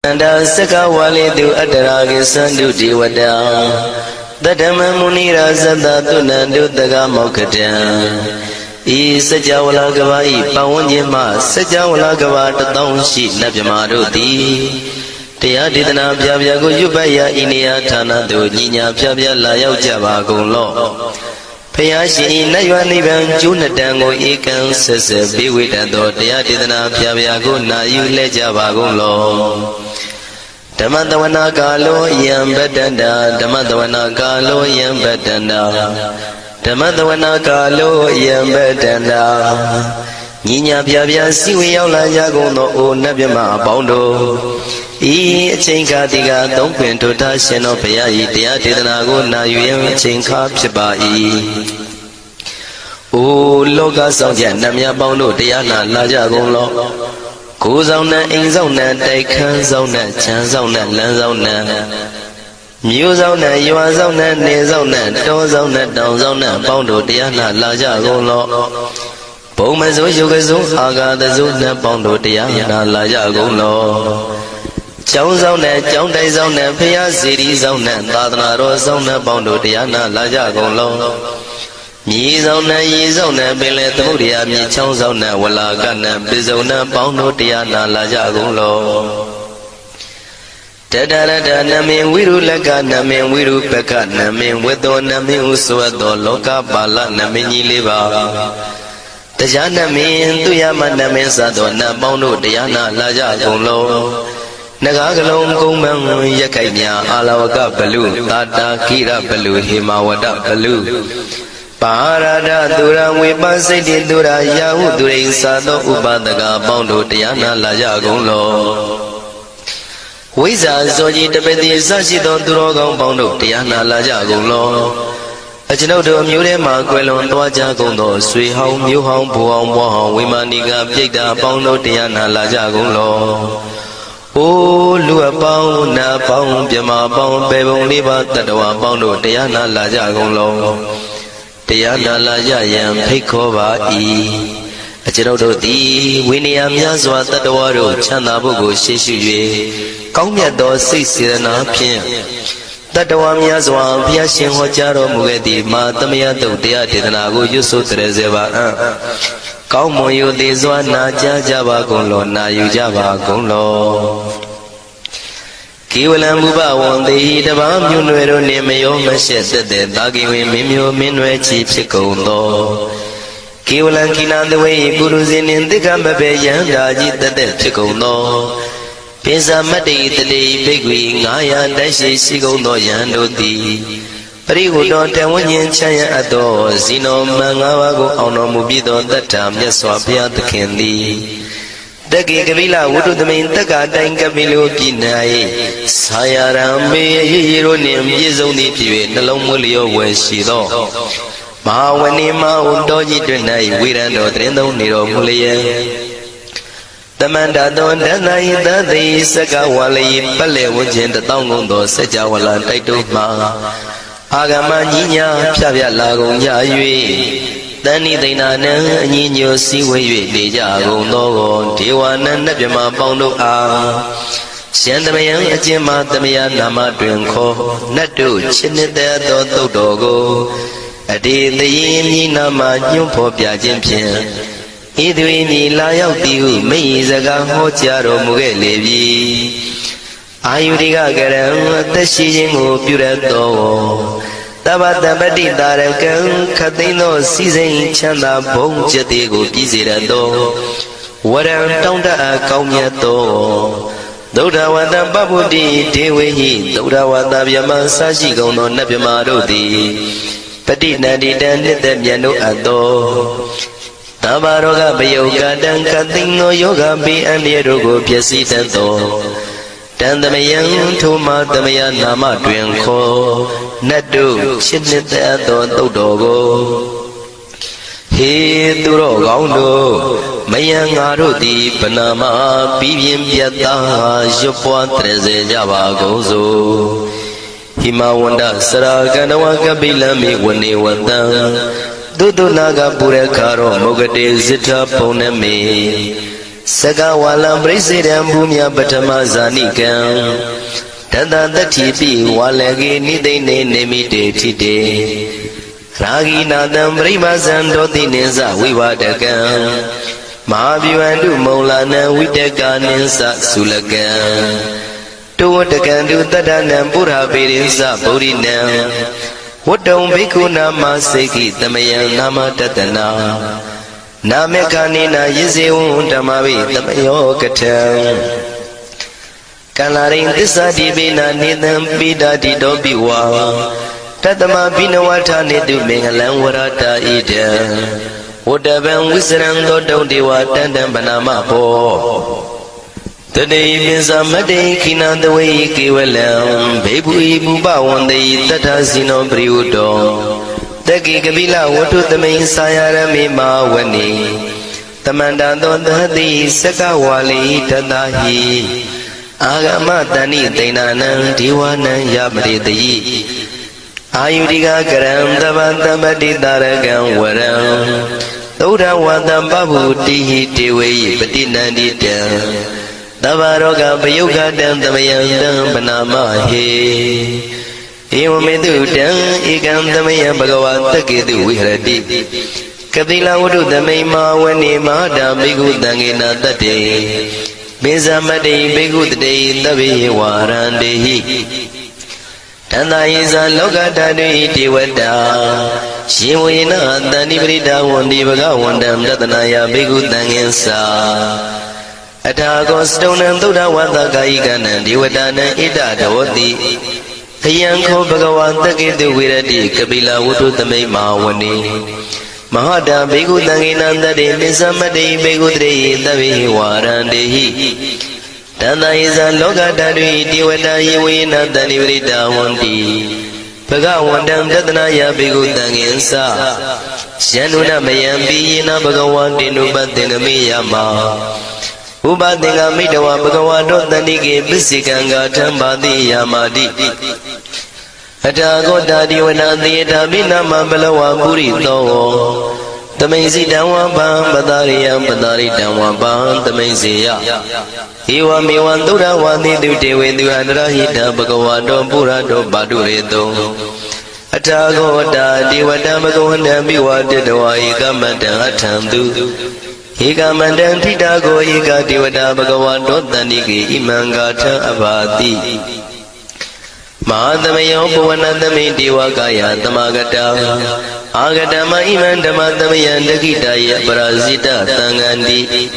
Tamanda Sakawali du Adaragi Sandu Diwada Dadama Munira Zada Tunandu Daga Mokatan I Sajawala Gavai Pawanjima Sajawala Gavata Townshi Nabjamaruti Tiadidana Pyago Yubaya Inia Tana do Nina Pya Layao Java Golo Payashi Nayani Ban Junatango Ekan Sese Biwitando Tiadidana Pyago Nayu Java Golo Damadawana Galo Yam Bedanda Damadawana Galo Yam Bedanda Damadawana Galo Yam Bedanda Nina Pya Siwi Yaula Yagono O Nabima Bondo I Chinka Diga don't went to Tashin of Payai, Tiadanago, Nayu, Chinka Pibai. O Loga Soja, Namia Bondo, Diana, Lajago, Kuzona, Inzona, Daikan Zona, Chanzona, Lanzona, Muzona, Yuazona, Nezona, Dozona, Dozona, Bondo, Diana, Lajago. Pomazo, Yugazo, Aga, the Zuna, Bondo, Diana, Lajago. Chow Zona, Chow Day Zona, Pia City Zona, Tadana Zona, Bondo Diana, Lajagolo. Mi Zona, Yi Zona, Billet Muria, Mi Chow Zona, Walagana, Bizona, Bondo Diana, Lajagolo. Tadana, Namin, Wiru Laga, Namin, Wiru Peka, Namin, Wedo, Namin, Uswado, Loka, Bala, Namini Liva. Tajana Min, Tuyama, Namin Sadona, Bondo Diana, Lajagolo. Nagagalong Gumang Yakanya Alawaka Balu, Tata Kira Balu, Himawada Balu. Parada Dura Wibasidi Dura Yahu During Sado Ubadaga Bondo Tiana Lajagolo. Wiza Zoji Tabedi Sashido Durogon Bondo Tiana Lajagolo. Ajinodo Murema Quelon Dwajagondo, Sui Home, Mu Home, Buon, Wahon, Wimaniga, Pigda Bondo Tiana Lajagolo. O Lua Pong, Na Pong, Pima Pong, Bebon Liba, Tadawa Bondo, Diana Laja Golo, Diana Laja Yam, Pekova E. A Jerodo D, Winniam Yazwa, Tadawaro, Chanabugo, Shishu, Comia 6 Pien. Tadawam Yazwa, Piashin Hojaro Mugedi, Matamia do Dia Dinago, Yusu Trezeva. Cao mô yu tê doa na cha java gong lo na yu java gong lo. Kiwalam buba wong te hi taba myu nwe ro ne mayo ma shet tet ta ki win min myo min nwe chi phit gung lo. Kiwalam kina twe puru sin nin tikka mpe yan da ji tet phit gung lo. Pinsa matti tali bigwi 900 tai shi shi gung lo yan do ti. Parihudo Tawanyan Chaya Ado, Zino Mangawago Ono Mubido, Datam, Yaswa Pia the Kendi. Dagi Gavila, Wudu the main Taka, Dangabilu Pinai, Sayaram, Yironim, Yizoni Piwe, Nalomulio, when she do. Mawanima, Undoji Dunai, Wirando, Trendo, Niro, Mulia. The Mandadon, Danai, Dadi, Sakawali, Pale, Wujin, the Tongundo, Sajawala, Taituma. Agama Nina, Pia Lago Yayui, Dani Dana, Nino Siwe, Dejago, Nogo, Tiwana, Nabima Bondo A. Shandamayan, Ajima, Damia, Nama, Drinko, Nadu, Chinita, Dogo, Adi, the Yin, Nama, Yumpo, Piajimpian. Idwini, Layao, Tiu, Meizaga, Hojaro, Mugelevi. Ayuriga Garam, the Shijingo, Purato. Tabati Darakan, Katino, Season, Chanda, Bonjatigo, Pizirado. Water, Tonda, Kaumiato. Doda Wada Babudi, Dewi, Doda Wada Yama, Sajigo, no Nabimarodi. Patina did them Yano Ado. Tabaroga, Bayoga, Dan Katino, Yoga, Be and Yerogo, Piacito. Tandamayan Tuma Damaya Nama Dwenko Nadu Chinita Dogo He Duro Gaundo Mayang Arudi Panama Bibim Piata Jopua Treze Java Gozo Himawanda Saraganawa Kabilami Wani Wanda Dudu Naga Purekaro Mogade Zita Poneme Saka walam president bumya patama zanikam Tata tatipi walagi nidene nemite tite Ragi nadam primazan doti ninsa vivadakam Mahavivandu maulana vidaka ninsa sulakam Tuwatakandu tadanam pura pirinsa purinam Wadam bhikkhuna maseki tamayam nama tatana Namekanina yizewun tamavi tamayo katam Kalaring tisa dibina nidam pidadi dobiwa Tatama binawata nidu mengalang warata ida Wadabang wisrang dodong dewa tandang banama po Today binsa made kinandaway kiwalam Bebu ibu bawandai tata sino priudo Taki kabila watu tamay sayarami mawani Tamanda dodhati sakawali tatahi Agama tani tainanang diwanang yabriti Ayudika karam tabati taragam waram Taura watam babu tihi tiwi patinandita Tavaroga payuga dam tamayam panamahi Ewamedu dam ikam tamayam bhagavata kedu vihrati Kapila udu tamay mawani mahadam bhikkhu tangena tate Binsamati bhikkhu tate tabi warandehi Tanda isa loka tadui tiwata Shivina tani prita wandi bhagavandam tatanaya bhikkhu tangensa Athago stonam tuda wata kaikanam tiwatana ita dawati Ayanko bhagavata ketu virati kapila udu tamay mawani Mahada bhikkhu tangena tate binsamati bhikkhu tate tabi warandehi Tanda isa loka tadui tiwata yivina tani vrita wandi Bhagavandam tatanaya bhikkhu tangensa Shanuna mayampi yena bhagavantinu patinamiyama Upatinga mitawa bhagavato tanike pisikanga thambati yamati Athago tadiwana thiyata binama balawa purito Tamaisi damwa bam padariyam padaritamwa bam tamaisiya Ewa mewan dura wadi dute vedu anrahita bhagavato purato padureto Athago tadiwata bhagavanda biwadadawa ekamata athamdu Ekamata thitago ekadiwata bhagavato tanike imangatha avati Mahadamayo puvanadame devakaya tamagata Agatama iman dhamatamayan dakitaya parasita tangandi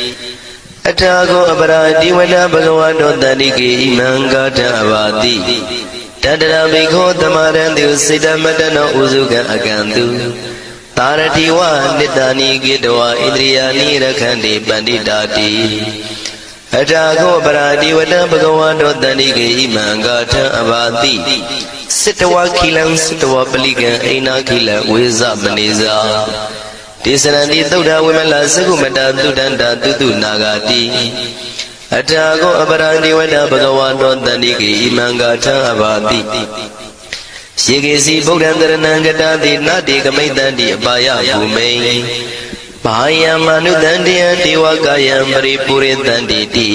Athago aparadivana bhagavato tanike imangatha avati Tadara bhikho tamarandu siddhamatana uzuka akantu Taratiwa nitani gidwa indriyani rakhandi panditati Athago aparadivana bhagavato tanike imangatha avati Sitawa kilang sitawa paligan aina kila weza maniza Tisanandi tuda wimala sagumata tudanda tutu nagati Athago aparadivana bhagavato tanike imangatha avati Shikesi Bodhandaranangati Nati Kamaitanti Abaya Bhumei Bahaya Manudandiya Devakayam Paripuritanti Ti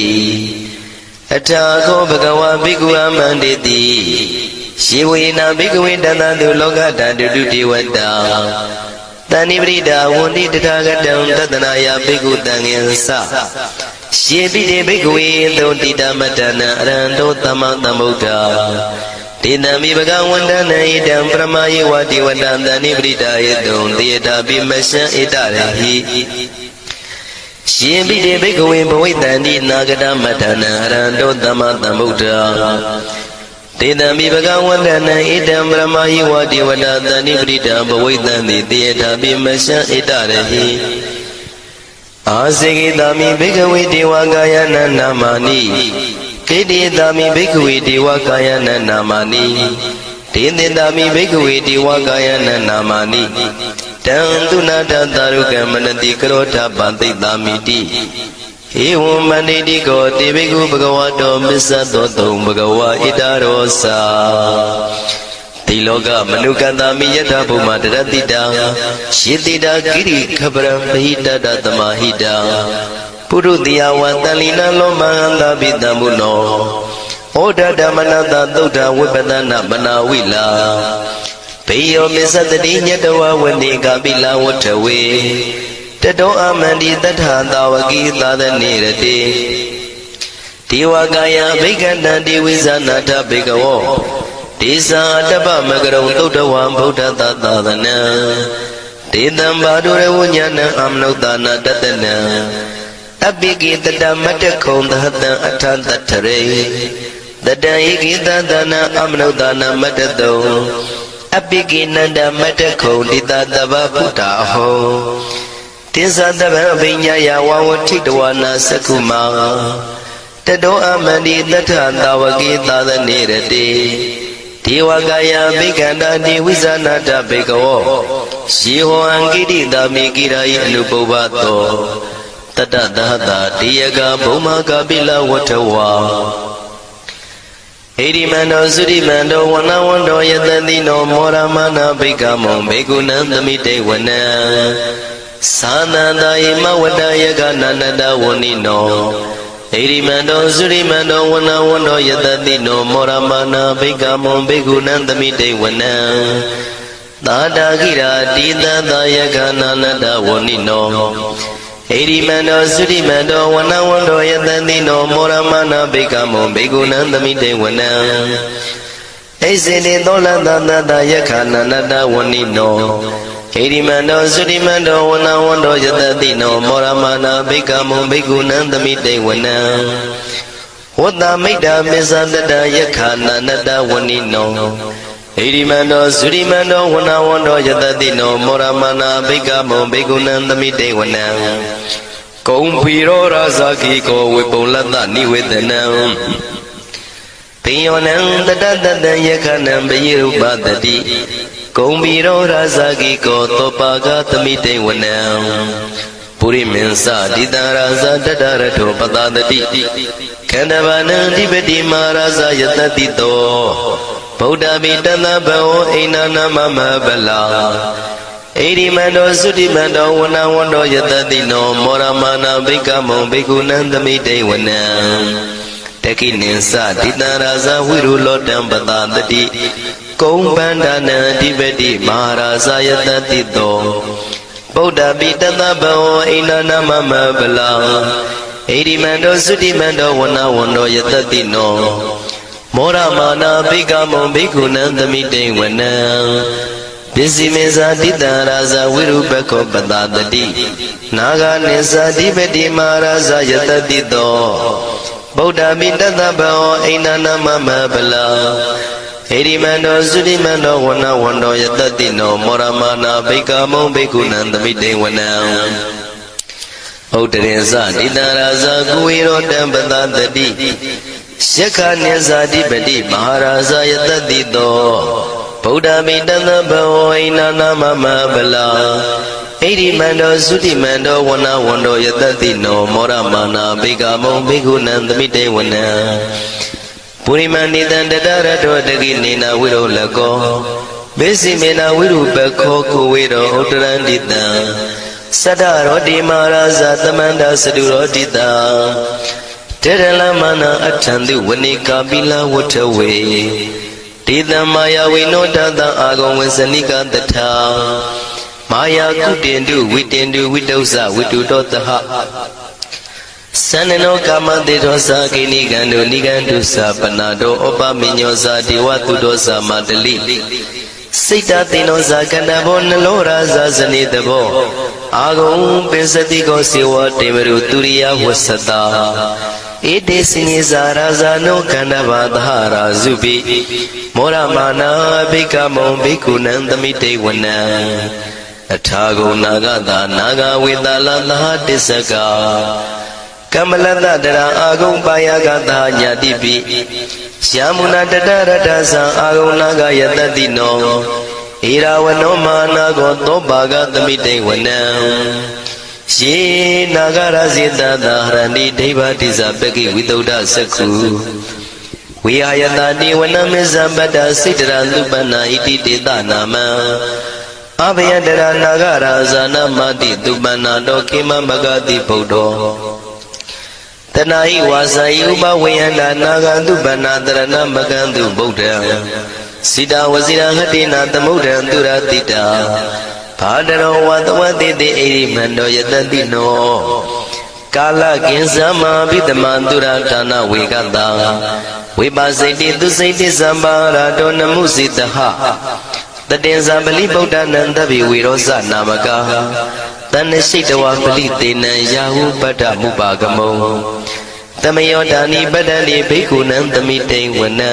Athago Bhagava Bhikkhu Amanditi Shivina Bhikkhu Danadu Loka Dandu Devata Tani Vrida Wundi Tathagatam Tatanaya Bhikkhu Tangensa Shivide Bhikkhu Dodita Matana Arando Tamatamutta Tidami Bhagavandana idam pramayi vati vadantani vritayadum tiyata bimasya itarahi Shimbide bhikkhave bhavaitanti nagata matana arando tamatamutta Tidami Bhagavandana idam pramayi vati vadantani vrita bhavaitanti tiyata bimasya itarahi Asigitami bhikkhave devakayana namani Kedidami bhikkhave devakayana namani Tindidami bhikkhave devakayana namani Tandunata tarukam manati karota pantidamiti Evam maniti ko te bhikkhu bhagavato missato bhagava itarosa Tiloka manukandami yatha bhuma taratita Shitita kiri khabram pahita datamahita ပုရုတိယဝတန်လီနာလောမဟန္တာပိတံဘုနောဩဒဓမ္မနတသုဒ္ဓဝိပဒနာပနာဝိလာဘေယောမစ္စတတိညတဝဝနေကပိလဝထဝေတတောအမန္တိတထသာဝကိသာသနေရတိဒေဝကာယဘိက္ခန္တတိဝိဇာနာထဘေကဝောဒေဇာတပ္ပမကရုံသုဒ္ဓဝံဗုဒ္ဓသာသနံဒေတံဘာဒုရဝဉာဏံအမနုဿာနာတတနံအပိကိတတမတ္တခုံသဟတံအထသတ္ထရေတတံဧကိတသနာအမနုဿာနာမတ္တတုံအပိကိနန္ဒမတ္တခုံတိတတဗ္ဗဗုဒ္ဓဟောတိသတဗံအဘိညာယဝဝထိတဝနာသက္ခုမာတတောအမန္တိတထသာဝကိသာသနေရတိဒေဝကာယဘိက္ခန္တာတိဝိဇာနာတဘေကဝောယေဟောအံကိတိတာမိကိရာယအနုပုဗ္ဗတောတတသဟတာတေယကဘုံမကပိလဝထဝါဣရိမန္တောသုရိမန္တောဝနဝန္တောယတတိနောမောရမနာဘိက္ခမောဘေကုဏံသမိတေဝနံသာသန္တာယမဝတ္တယကနန္တဝဏိနောဣရိမန္တောသုရိမန္တောဝနဝန္တောယတတိနောမောရမနာဘိက္ခမောဘေကုဏံသမိတေဝနံသာတာခိရာတိတသယကနန္တဝဏိနောဣရိမန္တောသုရိမန္တောဝနဝန္တောယတတိနောမောရမနာဘိက္ခမောဘေကုဏံသမိတေဝနံဣစေတိသောလသတတယခနန္တဝဏိနောဣရိမန္တောသုရိမန္တောဝနဝန္တောယတတိနောမောရမနာဘိက္ခမောဘေကုဏံသမိတေဝနံဝတ္တမိတ္တမစ္ဆတတယခနန္တဝဏိနောဣရိမန္တောသုရိမန္တောဝနဝန္တောယတတိနောမောရမနာဘိက္ခမောဘေကုဏံသမိတေဝနံကုံဖီရောရာဇာကိကောဝေပုံလတ္တနိဝေဒနံပိယောနံတတတတံယခနံပယိရုပတတိကုံဖီရောရာဇာကိကောသောပါကသမိတေဝနံပုရိမင်းစဒိတံရာဇာတတရထောပတတတိခန္ဓဘာနံဓိပတိမာရာဇာယတတိတောဗုဒ္ဓပိတသဗ္ဗောအိနာနာမမဗလာဣရိမန္တောသုတိမန္တောဝနဝန္တောယတတိနောမောရမနာဘိက္ခမောဘေကုဏံသမိတေဝနံတခိနိသဒိတံရာဇဝိရုလောတံပတတတိကုံပန္ဒနံအဓိပတိမဟာရာဇယတတိတောဗုဒ္ဓပိတသဗ္ဗောအိနာနာမမဗလာဣရိမန္တောသုတိမန္တောဝနဝန္တောယတတိနောမောရမာနာဘိက္ခမောဘိက္ခုနံသမိတေဝနံပစ္စည်းမေဇာတိတံရာဇဝိရုပခောပတတတိနာဂနိသဓိပတိမဟာရာဇယတတိတောဗုဒ္ဓမိတသဗ္ဗောအိနာနာမမဗလာဣရိမန္တောသုရိမန္တောဝနဝန္တောယတတိနောမောရမာနာဘိက္ခမောဘိက္ခုနံသမိတေဝနံဥဒ္ဒရေဇဒိတံရာဇကုဝေရောတံပတတတိယက္ခနိဇာတိပတိမဟာရာဇယတတိတောဗုဒ္ဓမိတသဗ္ဗောအိနာနာမမဗလာဣရိမန္တောသုတိမန္တောဝနဝန္တောယတတိနောမောရမနာဘိက္ခမောဘိက္ခုနံသမိတေဝနံပုရိမန္တိတံတတရတောတကိနေနာဝိရောလကောမေစီမေနာဝိရုပခောကိုဝေရောဥတရန္တိတံသတ္တရောတိမဟာရာဇသမန္တသတုရောတိတံတေရလမနာအထံသူဝနိကာပိလဝထဝေဒေတံမာယဝိနောတတံအာဂုံဝဇနိကတထာမာယာကုတင်တုဝိတင်တုဝိတုဇဝိတုတောတဟသန္နနောကာမတေသောသာကိနိကံတုနိကံတုသာပနာတောဩပမိညောသာဒေဝတုတောသာမတလိစိတ်တသိနောသာကန္တဘောနလောရာဇာဇနိတဘောအာဂုံပိစတိကောစေဝတေမရုတုရိယဝဆတာဣတိစိနိဇာရာဇာနောကန္တဘာသဟရာဇုပိမောရမာနာဘိက္ခမောဘိက္ခုနံသမိတေဝနံအထာဂုဏနာဂတာနာဂဝေတလသဟတစ္စကကမလတတရာအာဂုံပါယကတာညာတိပိယမုနာတတရတသံအာဂုဏနာဂယတတိနောဣရာဝနောမာနာကောသောပါကသမိတေဝနံယေနာဂရဇိတသာဟရဏိဒိဗ္ဗတိဇပကိဝိသုဒ္ဓသက္ခုဝိဟာယတတိဝနမေဇပတ္တစိတရသုပနာဣတိတေတနာမံအဘယတရနာဂရာဇာနမတိသုပနာတောကိမမဂတိဗုဒ္ဓော Tanai wasai upa wayanda nagantu banatarana magantu Buddha Sita wasira hatina tamuddha duratita Padaro watawati de eri mando yatadino Kala kinsama vidamandura dana wegata Vipasiti dusiti sambara dona musitaha Tatensa bali Buddha nandavi virosa namaka Tanashitawa bali tena yahu pada mupagamo Tamayodani badani bhikkhunan tamite wana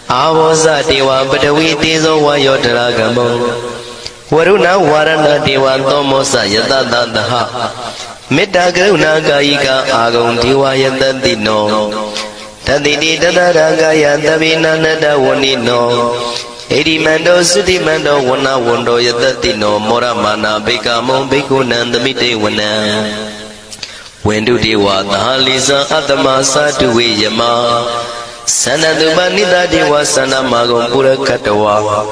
Avosa dewa badavi tezo vayodaragamo Varuna varana dewa tomosa yatadadaha Metta karuna kayika agam dewa yatadino Taditi tadaragaya tavinanada vanino Edi mando sudi mando wana wando yatadino Moramana bhikamo bhikkhunan tamite wana Wendu dewa tahalisa atama saduwe yama Sanaduba nida dewa sanamagam purakatawa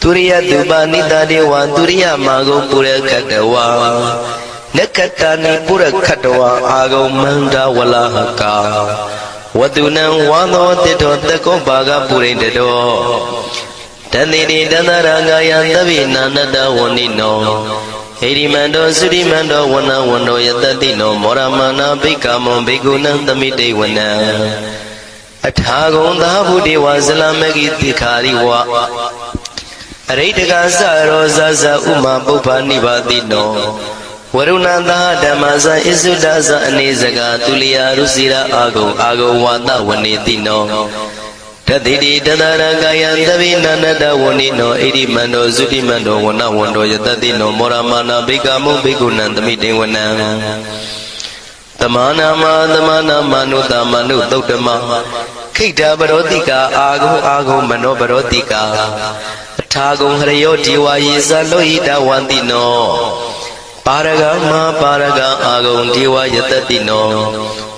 Turiya duba nida dewa turiya magam purakatawa Nakatani purakatawa agam manda walahaka Wadunan wano tito tako baga purindedo Tandini danarangaya tabi nanada wanino Hirimando surimando wana wando yatadino Moramana bhikamo bhikkhunan tamite wana Athagon dhavu dewa salamagi tikhari wa Aritaka sarosa sa uma bhupa nivadino Varunanda dhammasa isudasa anesaga tuliya rusira ago wata vanitino Taditi tadaragaya tavinanada vanino Irimando surimando wana wando yatadino Moramana bhikamo bhikkhunan tamite wana Tamana manu tautama Kita barotika ago mano barotika Thagum harayo diwa yisa lohita wantino Paraga agum diwa yatatino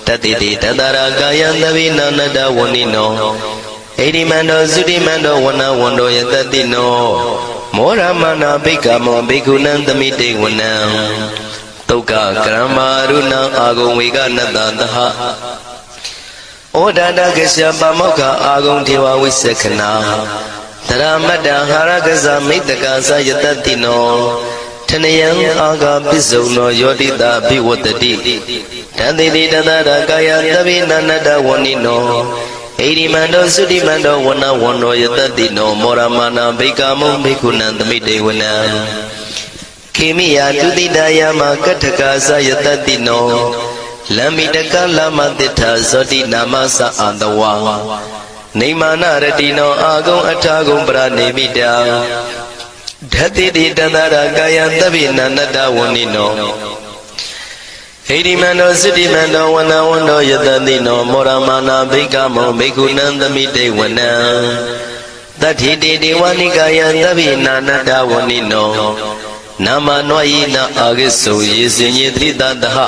Tatiti tadaragaya tavinanada vanino Irimando sudimando wana wando yatatino Moramana bhikamo bhikkhunan tamite wana Toka kramaruna agum viganatadaha Odada gasya pamoka agum dewa visakhana Taramada haragasa mittakasa yatatino Tanayam aga bisono yodita bhivatati Tandini tadaragaya tavinanada vanino Irimando sudimando wana wando yatatino Moramana bhikamo bhikkhunan tamite wana Kimiya tudidaya makathaka sayatatino Lamitaka lama titha soti namasa andawa Nimana ratino agam athagam pranimita Dhatiti tadaragaya tavinanada vanino Hirimando sudimando wana wando yatatino Moramana bhikamo bhikkhunan tamite wana Tathiti devanikaya tavinanada vanino Nama noyina agiso yesinye tridadaha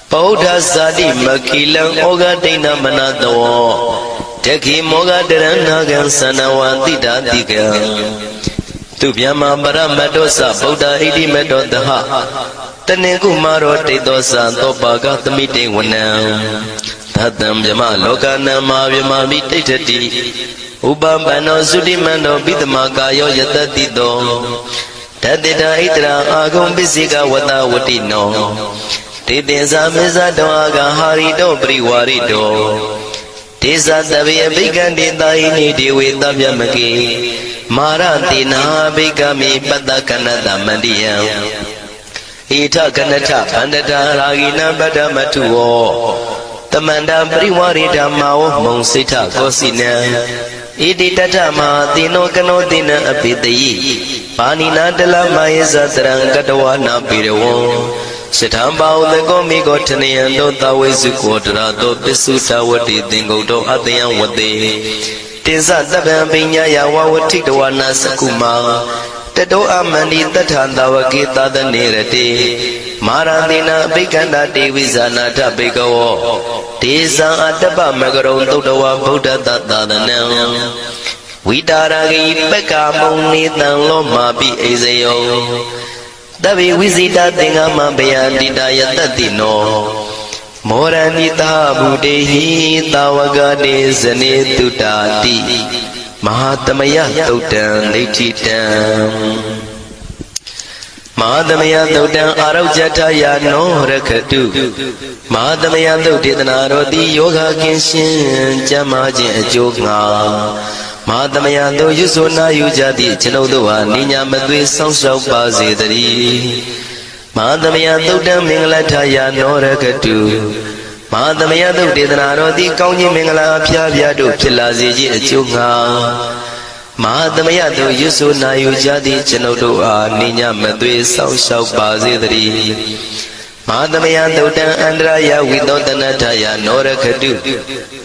Paudha sadi makilang oga dina manadawo Tekhi moga deranagan sanawanti dadika Tubhyama paramadosa Buddha iti medodaha Taneku maro tedosa Topaga tamite wana Tatam jama lokana mavyama vititati Ubambano sudimano bidamakayo yatatito Tadita itra agum bisika wata watino Titinsa misa doaga harito priwarito Tisa tabi abhikandi taini diwi tabyamaki Maratina abhikami patakanata mandiya Ita kanata pandata ragina badamatuo Tamanda priwarita mao monsita kosina Iti tatama tino kano tina apitayi Panina dala mayesa tarangkatawa na pirawo Sithambao lego migo tanayando tawesu kodra do pisuta wati tingo do atayan wate Tinsa taban pinya yawa wati dawana sakuma Tado amani tatanda wakita danirate Marandina biganda devizana tabigawo Tisa atapa magaron dodawa Buddha tatadana Vidaragi peka muni tanlo mabi ezeyo Tabi visita tinga mabaya didaya tatino မောရဏိတာဘုတေဟိတာဝကတေဇနေတုတာတိမဟာသမယသုတ်တံဒိဋ္ဌိတံမဟာသမယသုတ်တံအာရောဇထယာနောရခတုမဟာသမယသုတ်ဒေသနာတော်သည်ယောဂကင်းရှင်းကျမ်းမာခြင်းအကျိုးငှာမဟာသမယသို့ရွဆိုနာယူကြသည့်ကျွန်ုပ်တို့ဟာနိညာမသွေဆောင်းလျှောက်ပါစေတည်းမဟာသမယသုတ်တံမင်္ဂလထယာနောရခတုမဟာသမယသုတ်ဒေသနာတော်သည်ကောင်းခြင်းမင်္ဂလာအဖျားဖျားတို့ဖြစ်လာစေခြင်းအကျိုးငှာမဟာသမယသို့ရွဆိုနာယူကြသည့်ကျွန်ုပ်တို့အားနိညာမသွေဆောင်းလျှောက်ပါစေတည်းမဟာသမယသုတ်တံအန္တရာယဝိသောတနထယာနောရခတု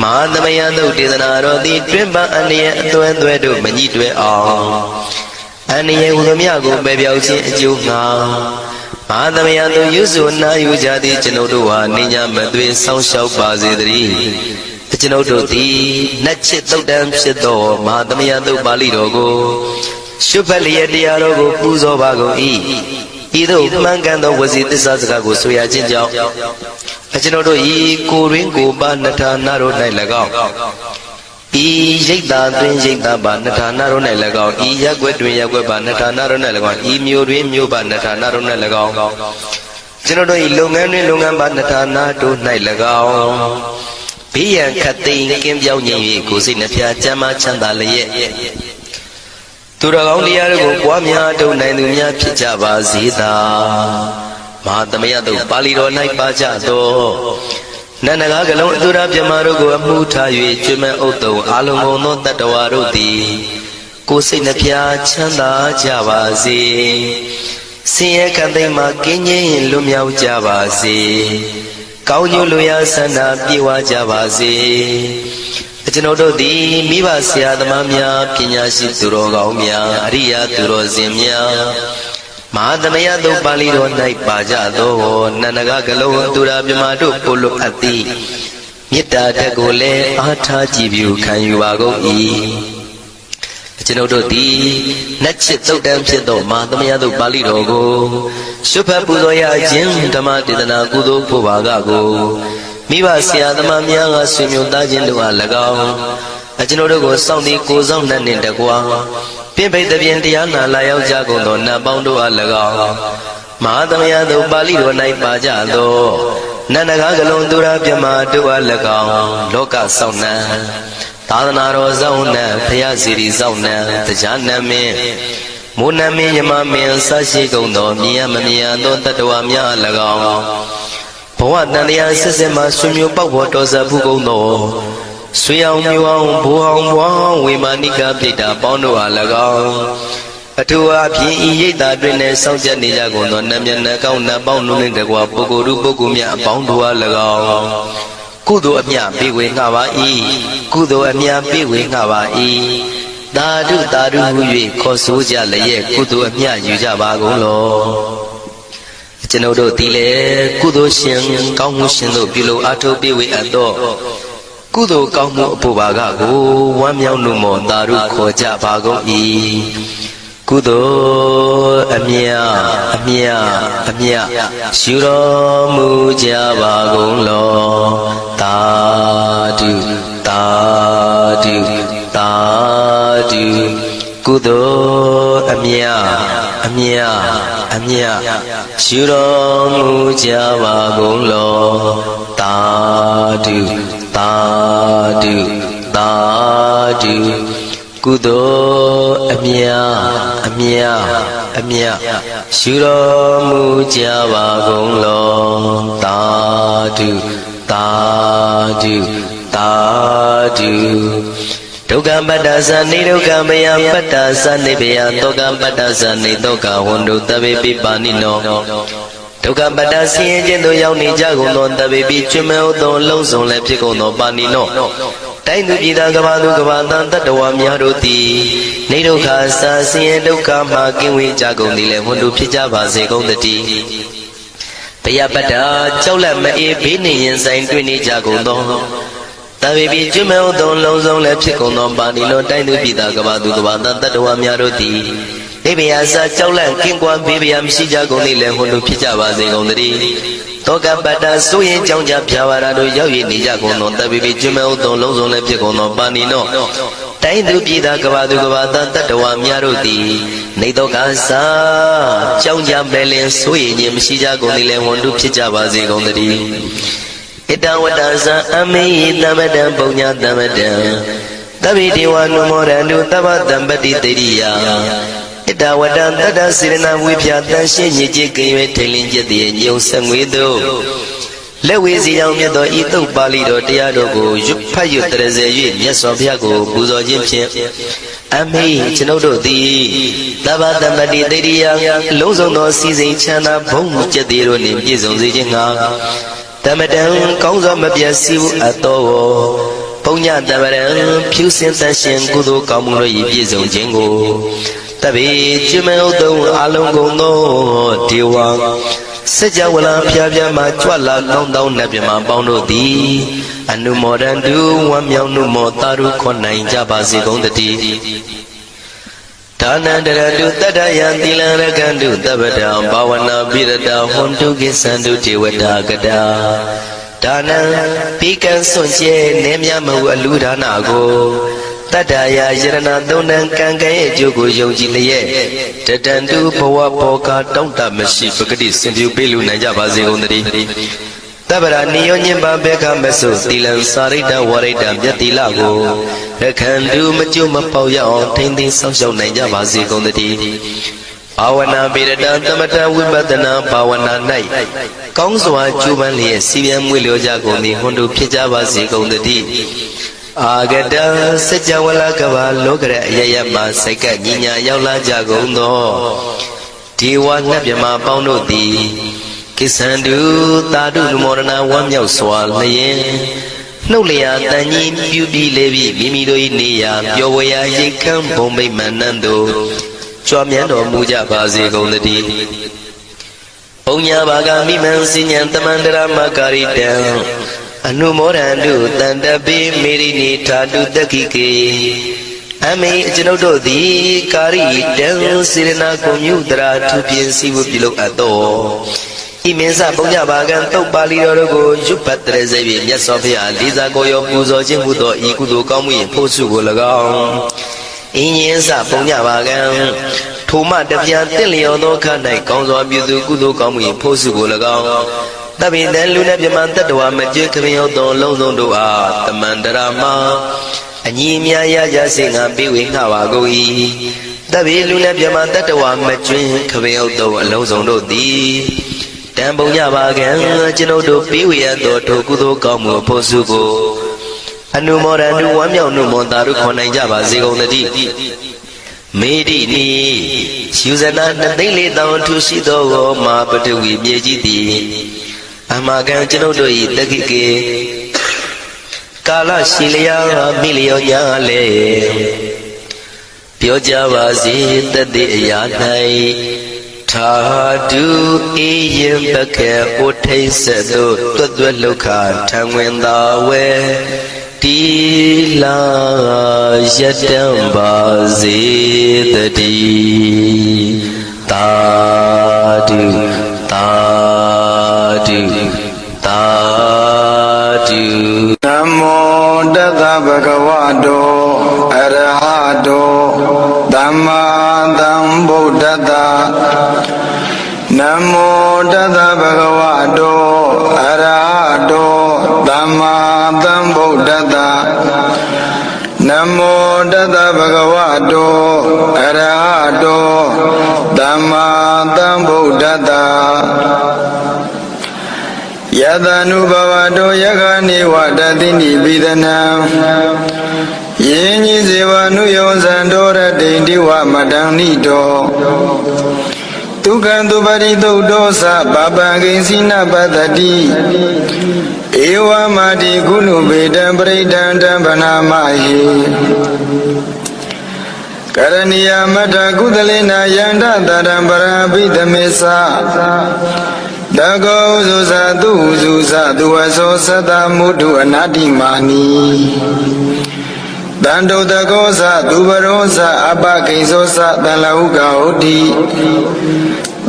မဟာသမယသုတ်ဒေသနာတော်သည်တွင်ပန်းအန္တရာယ်အသွဲသွဲတို့မညှိတွဲအောင်အန္တရာယ်ဟူသည်များကိုပယ်ပြောက်ခြင်းအကျိုးငှာမဟာသမယသို့ရွဆိုနာယူကြသည့်ကျွန်ုပ်တို့ဟာနိညာမသွေဆောင်းလျှောက်ပါစေတည်းကျွန်ုပ်တို့သည်နတ်ချစ်သုတ်တံဖြစ်သောမဟာသမယသုတ်ပါဠိတော်ကိုရှုဖတ်လျက်တရားတော်ကိုပူဇော်ပါကုန်၏ဤသို့မှန်ကန်သောဝစီသစ္စာစကားကိုဆိုရခြင်းကြောင့်ကျွန်ုပ်တို့ဤကိုရင်းကိုပါနထာနာတို့၌၎င်းဤရိတ်တာတွင်ရိတ်တာပါနထာနာတို့၌၎င်းဤရက်ွက်တွင်ရက်ွက်ပါနထာနာတို့၌၎င်းဤမျိုးတွင်မျိုးပါနထာနာတို့၌၎င်းကျွန်ုပ်တို့ဤလုပ်ငန်းတွင်လုပ်ငန်းပါနထာနာတို့၌၎င်းဘေးရန်ခတ်သိမ်းကင်းပြောင်းခြင်း၍ကိုယ်စိတ်နှဖျားချမ်းသာချမ်းသာလျက်သူတော်ကောင်းတရားတို့ကိုပွားများထုတ်နိုင်သူများဖြစ်ကြပါစေသာမဟာသမယသုတ်ပါဠိတော်၌ပါကြသောနန္ဒကားကလုံးအတုရပြမတို့ကိုအမှုထား၍ကျွမ်းမဲ့ဥတ္တုံအာလုံကုန်သောတတ္တဝါတို့သည်ကိုယ်စိတ်နှဖျားချမ်းသာကြပါစေဆင်းရဲခတ်သိမ်းမှကင်းငြိမ်းလွတ်မြောက်ကြပါစေကောင်းကျိုးလိုရာဆန္ဒပြေဝကြပါစေကျွန်ုပ်တို့သည်မိဘဆရာသမားများပညာရှိသူတော်ကောင်းများအရိယာသူတော်စင်များမဟာသမယသုတ်ပါဠိတော်၌ပါကြသောနန္ဒကကလုံးသူရာမြမတို့ပို့လို့အပ်သည်မေတ္တာတက်ကိုလည်းအားထားကြည်ပြုခံယူပါကုန်၏ကျွန်ုပ်တို့သည်နတ်ချစ်သုတ်တံဖြစ်သောမဟာသမယသုတ်ပါဠိတော်ကိုရှုဖတ်ပူဇော်ရခြင်းဓမ္မဒေသနာကုသိုလ်ဖို့ပါကကိုမိဘဆရာသမားများကဆွေမျိုးသားချင်းတို့အား၎င်းကျွန်ုပ်တို့ကိုစောင့်တည်ကိုဆောင်နှံ့နှင့်တကွာပြင့်ပိတ်သဖြင့်တရားနာလာရောက်ကြကုန်သောနတ်ပေါင်းတို့အား၎င်းမဟာသမယသုတ်ပါဠိတော်၌ပါကြသောနန္ဒကားကလုံးသူရပြမတို့အား၎င်းလောကဆောင်နှံသာသနာတော်ဆောင်နှံဘုရားစီရီဆောင်နှံတရားနမင်းမိုးနမင်းယမမင်းဆရှိကုန်သောမြင်ရမမြင်ရသောတတ္တဝါများအား၎င်းဘဝတန်တရားဆက်ဆက်မှဆွေမျိုးပေါက်ဖို့တော်စပ်ဘူးကုန်သောဆွေအောင်မျိုးအောင်ဘိုးအောင်ဘွားဝေမာနိကပြိတ္တာပေါင်းတို့အား၎င်းအထူးအားဖြင့်ဤရိတ်တာတွင်လည်းစောင့်ကြနေကြကုန်သောနတ်မြတ်နတ်ကောင်းနတ်ပေါင်းတို့နှင့်တကွာပုဂ္ဂိုလ်တို့ပုဂ္ဂိုလ်များအပေါင်းတို့အား၎င်းကုသိုလ်အမြပေးဝေငှပါ၏ကုသိုလ်အမြပေးဝေငှပါ၏သာဓုသာဓုဟု၍ခေါ်ဆိုကြလျက်ကုသိုလ်အမြယူကြပါကုန်လောကျွန်ုပ်တို့သည်လည်းကုသိုလ်ရှင်ကောင်းမှုရှင်တို့ပြုလို့အားထုတ်ပေးဝေအပ်သောကုသိုလ်ကောင်းမှုအဖို့ပါကကိုဝမ်းမြောက်မှုမောသာဓုခေါ်ကြပါကုန်၏ကုသိုလ်အမြအမြအမြယူတော်မူကြပါကုန်လောသာဓုသာဓုသာဓုကုသိုလ်အမြအမြအမြယူတော်မူကြပါကုန်လောသာဓုသာဓုသာဓုကုသိုလ်အမြအမြအမြယူတော်မူကြပါကုန်လောသာဓုသာဓုသာဓုဒုက္ခပတ္တသနေဒုက္ခမယပတ္တသနေဘယတောကပတ္တသနေတောကဝန္တုတဗေပိပါဏိနောဒုက္ခပတ္တဆင်းရဲခြင်းတို့ရောက်နေကြကုန်သောတဗေပိကျွမ်းမဲ့သောလုံးစုံလည်းဖြစ်ကုန်သောပါဏိနောတိုင်းသူပြည်သားကဘာသူကဘာတန်တတ္တဝါများတို့သည်နေဒုက္ခစာဆင်းရဲဒုက္ခမှကင်းဝေးကြကုန်သည်လည်းဝန္တုဖြစ်ကြပါစေကုန်တည်းဘယပတ္တကြောက်လန့်မအေးဘေးနေရင်ဆိုင်တွေ့နေကြကုန်သောတဗေပိကျွမ်းမဲ့သောလုံးစုံလည်းဖြစ်ကုန်သောပါဏိနောတိုင်းသူပြည်သားကဘာသူကဘာတန်တတ္တဝါများတို့သည်နေဘယစာကြောက်လန့်ကင်းကွာဘေးဘယမရှိကြကုန်သည်လည်းဝန္တုဖြစ်ကြပါစေကုန်တည်း တောကပတ္တဆိုရင်ကြောင့်ကြဖြာဝါရတို့ရောက်ရနေကြကုန်သောတပ်ပိပိကျွမဲဥသောလုံးစုံလည်းဖြစ်ကုန်သောပါဏိနောတိုင်းသူပြည်သားကဘာသူကဘာသားတတ္တဝါများတို့သည်နေတော့ကစားကြောင့်ကြပဲလင်ဆိုရင်ခြင်းမရှိကြကုန်သည်လည်းဝန်တုဖြစ်ကြပါစေကုန်သတည်းဣတဝတ္တဇံအမေယတမတံပုံညာတမတံသဗ္ဗေဒေဝနုမောရန္တုသဗ္ဗတံပတိတေရိယဣတဝတ္တတတ္တစေရနာဝိဖြာတန်ရှင်းညစ်ကြေးကင်၍ထိန်လင်းကျက်တည်းညုံဆက်ငွေတို့လက်ဝေစီအောင်မြတ်သောဤသုတ်ပါဠိတော်တရားတော်ကိုရွတ်ဖတ်ရွတ်တရစေ၍မြတ်စွာဘုရားကိုပူဇော်ခြင်းဖြင့်အမေကျွန်ုပ်တို့သည်သဗ္ဗတံပတိတေရိယလုံးစုံသောစီစိန်ချမ်းသာဘုံကျက်တည်းတို့နှင့်ပြည့်စုံစေခြင်းငှာတမတံကောင်းစွာမပြတ်စည်းအပ်သောပုံညတမရံဖြူစင်သရှင်ကုသိုလ်ကောင်းမှုတို့၏ပြည့်စုံခြင်းကိုတပိကျွမဲဥတုံအလုံးကုန်သောဒေဝစัจ java လာဖျားဖျားမှာကြွလာကောင်းသောနတ်မြမပေါင်းတို့သည်အနုမောဒန္တုဝမ်းမြောက်နှုမောတာရုခွန်နိုင်ကြပါစေကုန်တည်းဒါနန္တရတုတတ္တယံသီလရကန္တုတပ္ပတံဘာဝနာပိရတဟွန်တုကိသန္တုဒေဝတာကတာဒါနံပိကံစွန့်ကျဲနေမြမဟုအလူဒါနကိုတတ္တယာယရဏသုံးတန်ကံကံရဲ့အကျိုးကိုယုံကြည်လျက်တတန္တုဘဝဘောကတောင့်တမရှိပဂတိစင်ပြုပေးလူနိုင်ကြပါစေကုန်သတည်းတပ္ပရာနိယောညင်ပါဘေခမဆုသီလံစာရိတ္တဝရိတ္တမြတ်တိလကိုရခန္တုမကျွတ်မပေါရအောင်ထိမ့်သိမ်းဆောက်ရှောက်နိုင်ကြပါစေကုန်သတည်းဘာဝနာပေရတသမထဝိပဿနာဘာဝနာ၌ကောင်းစွာကျူးပန်းလျက်စီပြန်မွေ့လျောကြကုန်သည်ဟွန်တို့ဖြစ်ကြပါစေကုန်သတည်းအာဂတစัจ java လာကဘာလောကရအယယမှာစိတ်ကညီညာရောက်လာကြကုန်သောဒေဝနတ်မြမပေါင်းတို့သည်ကိသန္တုသာဓုနမောရဏဝမ်းမြောက်စွာလျင်နှုတ်လျာတန်ကြီးပြုပြီးလေပြီးမိမိတို့၏နေရာပျော်ဝေရာရိတ်ခမ်းဘုံမိတ်မန္နန်တို့ကြွားမြန်းတော်မူကြပါစေကုန်သတည်းဘုံညာဘာကမိမံစဉ္ညာတမန္တရမကာရိတံအနုမောဒန္တုတန္တပိမေရိနိထာတုတက္ခိကေအမေကျွန်ုပ်တို့သည်ကာရိတံစေရနာကိုမြုတရာထုပြင်းစီဝပြုလုပ်အပ်သောဤမင်းစဘုံညာဘာကံတုတ်ပါဠိတော်တို့ကိုရွတ်ပတ်တရစေပြီးမြတ်စွာဘုရားလေးစားကိုရောပူဇော်ခြင်းဟူသောဤကုသိုလ်ကောင်းမှု၏ဖို့စုကို၎င်းအင်းရင်စဘုံညာဘာကံထိုမှတပြားတင့်လျော်သောခ၌ကောင်းစွာပြုစုကုသိုလ်ကောင်းမှု၏ဖို့စုကို၎င်းတပိတံလူနဲ့ပြမတတ္တဝါမကျွခမယောသောလုံးစုံတို့အားတမန္တရာမှာအညီအမြရကြစေငါပေးဝေငှပါကုန်၏တပိလူနဲ့ပြမတတ္တဝါမကျွခမယောသောအလုံးစုံတို့သည်တံပုံညပါကံကျွန်ုပ်တို့ပေးဝေရသောထိုကုသိုလ်ကောင်းမှုဖို့စုကိုအနုမောဒန္တုဝမ်းမြောက်နှုမောတာတို့ခွန်နိုင်ကြပါစေကုန်သတည်းမေတိနိယူဇနာ2,400,000ထူရှိသောမာပတဝီမြေကြီးသည်အမကံကျွန်ုပ်တို့၏တက္ခိကေကာလရှိလျာမိလျောညာလေပြောကြပါစေတသက်အရာ၌ထာတုအေယံပကေဥထိစ္ဆတုတွတ်တွတ်လုခထံဝင်သာဝဲတိလာယတံပါစေတည်းသာဓုသာဓုသာဓုနမောတသဗ္ဗဂဝတောအရဟတောသမ္မာသမ္ဗုဒ္ဓတ္တနမောတသဗ္ဗဂဝတောအရဟတောသမ္မာသမ္ဗုဒ္ဓတ္တနမောတသဗ္ဗဂဝတောအရဟတောသမ္မာသမ္ဗုဒ္ဓတ္တယတနုဘဝတောယခနိဝတတိနိပိဒနံယင်းကြီးစေဝနုယောဇံတောရတိန်တိဝမတံနိတောဒုက္ခံသူပရိသုတ်တောသပပံကိဉ္စီနပတ္တိဧဝမာတိကုဏုပေတံပရိဒံတံဗနာမဟိကရဏီယမတ္ထကုသလေနာယန္တတရံပရာပိသမေသတကောဇုဇာသူဇုဇာသူဝသောသတ္တမုဒ္ဓအနာတိမာနီတန္တုတကောဇသူဘရောဇအပကိဉ္စောသတန်လဟုကဟုတ်တိ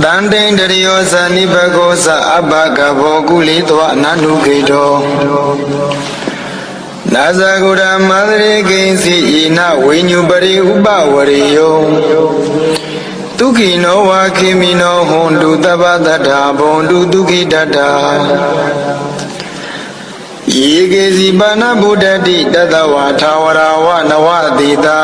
တန်တိန်တရိယောဇာနိဘဂောဇအဘဂဘောကုလိတောအနန္တုခေတောနာဇဂုရမန္တရေကိဉ္စီဣနဝိညုပရိဥပဝရိယောဒုက္ခိနောဝါခိမိနောဟွန်တုတပ္ပတ္ထာဘွန်တုဒုက္ခိတတ္ထာယေကေစီပါဏဗုဒ္ဓတိတတဝါထာဝရဝနဝတိတာ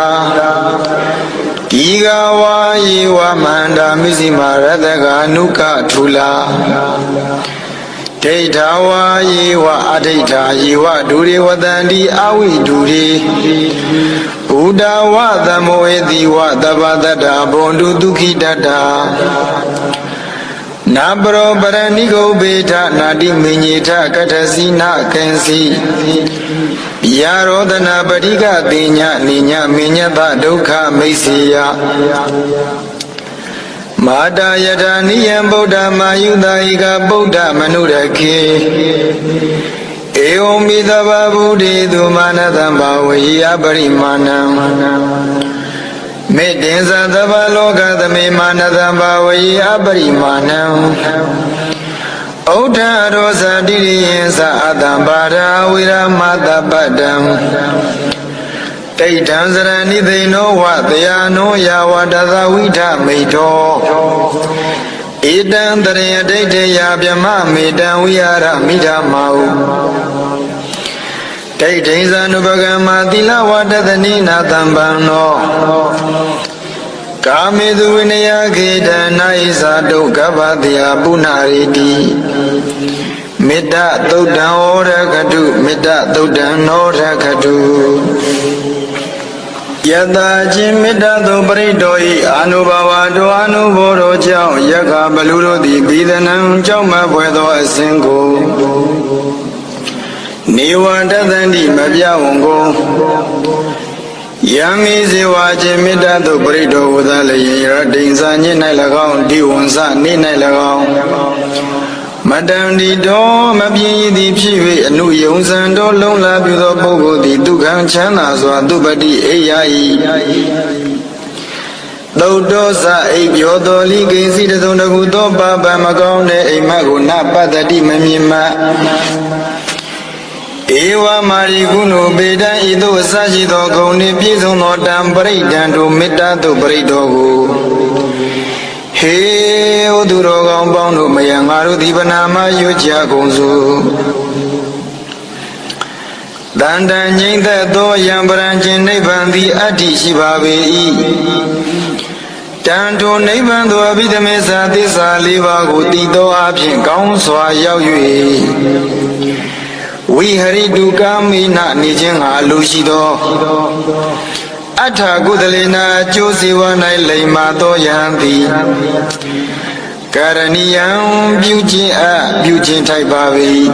ဒီဃဝါယေဝမန္တာမိစိမာရတကအနုကထူလာဒိဋ္ဌဝါယေဝအဒိဋ္ဌာယေဝဒုရေဝတန္တိအဝိဒုရေဘုဒ္ဓဝသမောဧတိဝတပ္ပတ္ထာဘွန်တုဒုက္ခိတတ္ထာနာပရောပရဏိကုဘေထနာတိမေညေထကထစီနာကံစီယာရောဒနာပရိကတိညာနိညာမေညတဒုက္ခမိတ်စေယမာတာယထာနိယံဗုဒ္ဓမာယုတာဧကဗုဒ္ဓမနုရခေဧဝံမိတဗ္ဗဗုဒေသူမာနတံဘာဝေယပရိမာဏံမေတ္တင်္ဇသဗ္ဗလောကသမေမာနတံဘာဝေယပရိမာဏံဩဒ္ဓရောဇာတိရိယံသအတံပါရာဝိရမတပတ္တံဒိဋ္ဌံစရဏိသိနောဝတယာနောယာဝတသဝိထမိတောဧတံတရေဒိဋ္ဌေယဗြမမေတံဝိဟာရမိဓမ္မာဟုဒိဋ္ဌိဇာနုပကမ္မာသီလဝတသနိနာတံပံနောကာမေသူဝိနယခေတနာဣဇာတုကပ္ပတယပုဏ္ဏရေတိမေတ္တသုတ်တံဩရခတုမေတ္တသုတ်တံနောရခတုယတာချင်းမေတ္တသောပရိတောဤအာနုဘဝတောအာနုဘောတော်ကြောင့်ယက္ခဘလူတို့သည်ဘိဒနံကြောင့်မဖွယ်သောအစဉ်ကိုနေဝတသန္တိမပြဝံကိုယံမိဇေဝချင်းမေတ္တသောပရိတောဝသလယေရဒိဉ္စာည၌၎င်းဒီဝံစနေ၌၎င်းမတံဒီတော်မပြင်းရသည်ဖြစ်၍အနုယုံစံတော်လုံးလာပြုသောပုဂ္ဂိုလ်သည်ဒုက္ခံချမ်းသာစွာသူပတိအိယာ၏သုတ်တောဇအိပ်ပြောတော်လိကိစီတစုံတခုသောပါပမကောင်းတဲ့အိမ်မက်ကိုနပတ္တိမမြင်မှဧဝမာရိကုဏုပေတံဤသို့အစရှိသောဂုဏ်နှင့်ပြည့်စုံသောတံပရိဒံတို့မေတ္တာတို့ပရိတောကိုဟေဩသူတော်ကောင်းပေါင်းတို့မယံငါတို့ဒီပနာမရွတ်ကြကုန်စို့တန်တန်ငြိမ့်သက်သောယံပရံခြင်းနိဗ္ဗာန်သည်အတ္တိရှိပါပေ၏တန်ထိုနိဗ္ဗာန်သို့အဘိဓမ္မေသာသစ္စာ၄ပါးကိုတည်သောအဖြစ်ကောင်းစွာရောက်၍ဝိဟရိတုကာမိနနေခြင်းဟာအလိုရှိသောအထာကုသလေနာအကျိုးစေဝ၌လိမ္မာသောယံသည်ကာရဏီယံပြုခြင်းထိုက်ပါ၏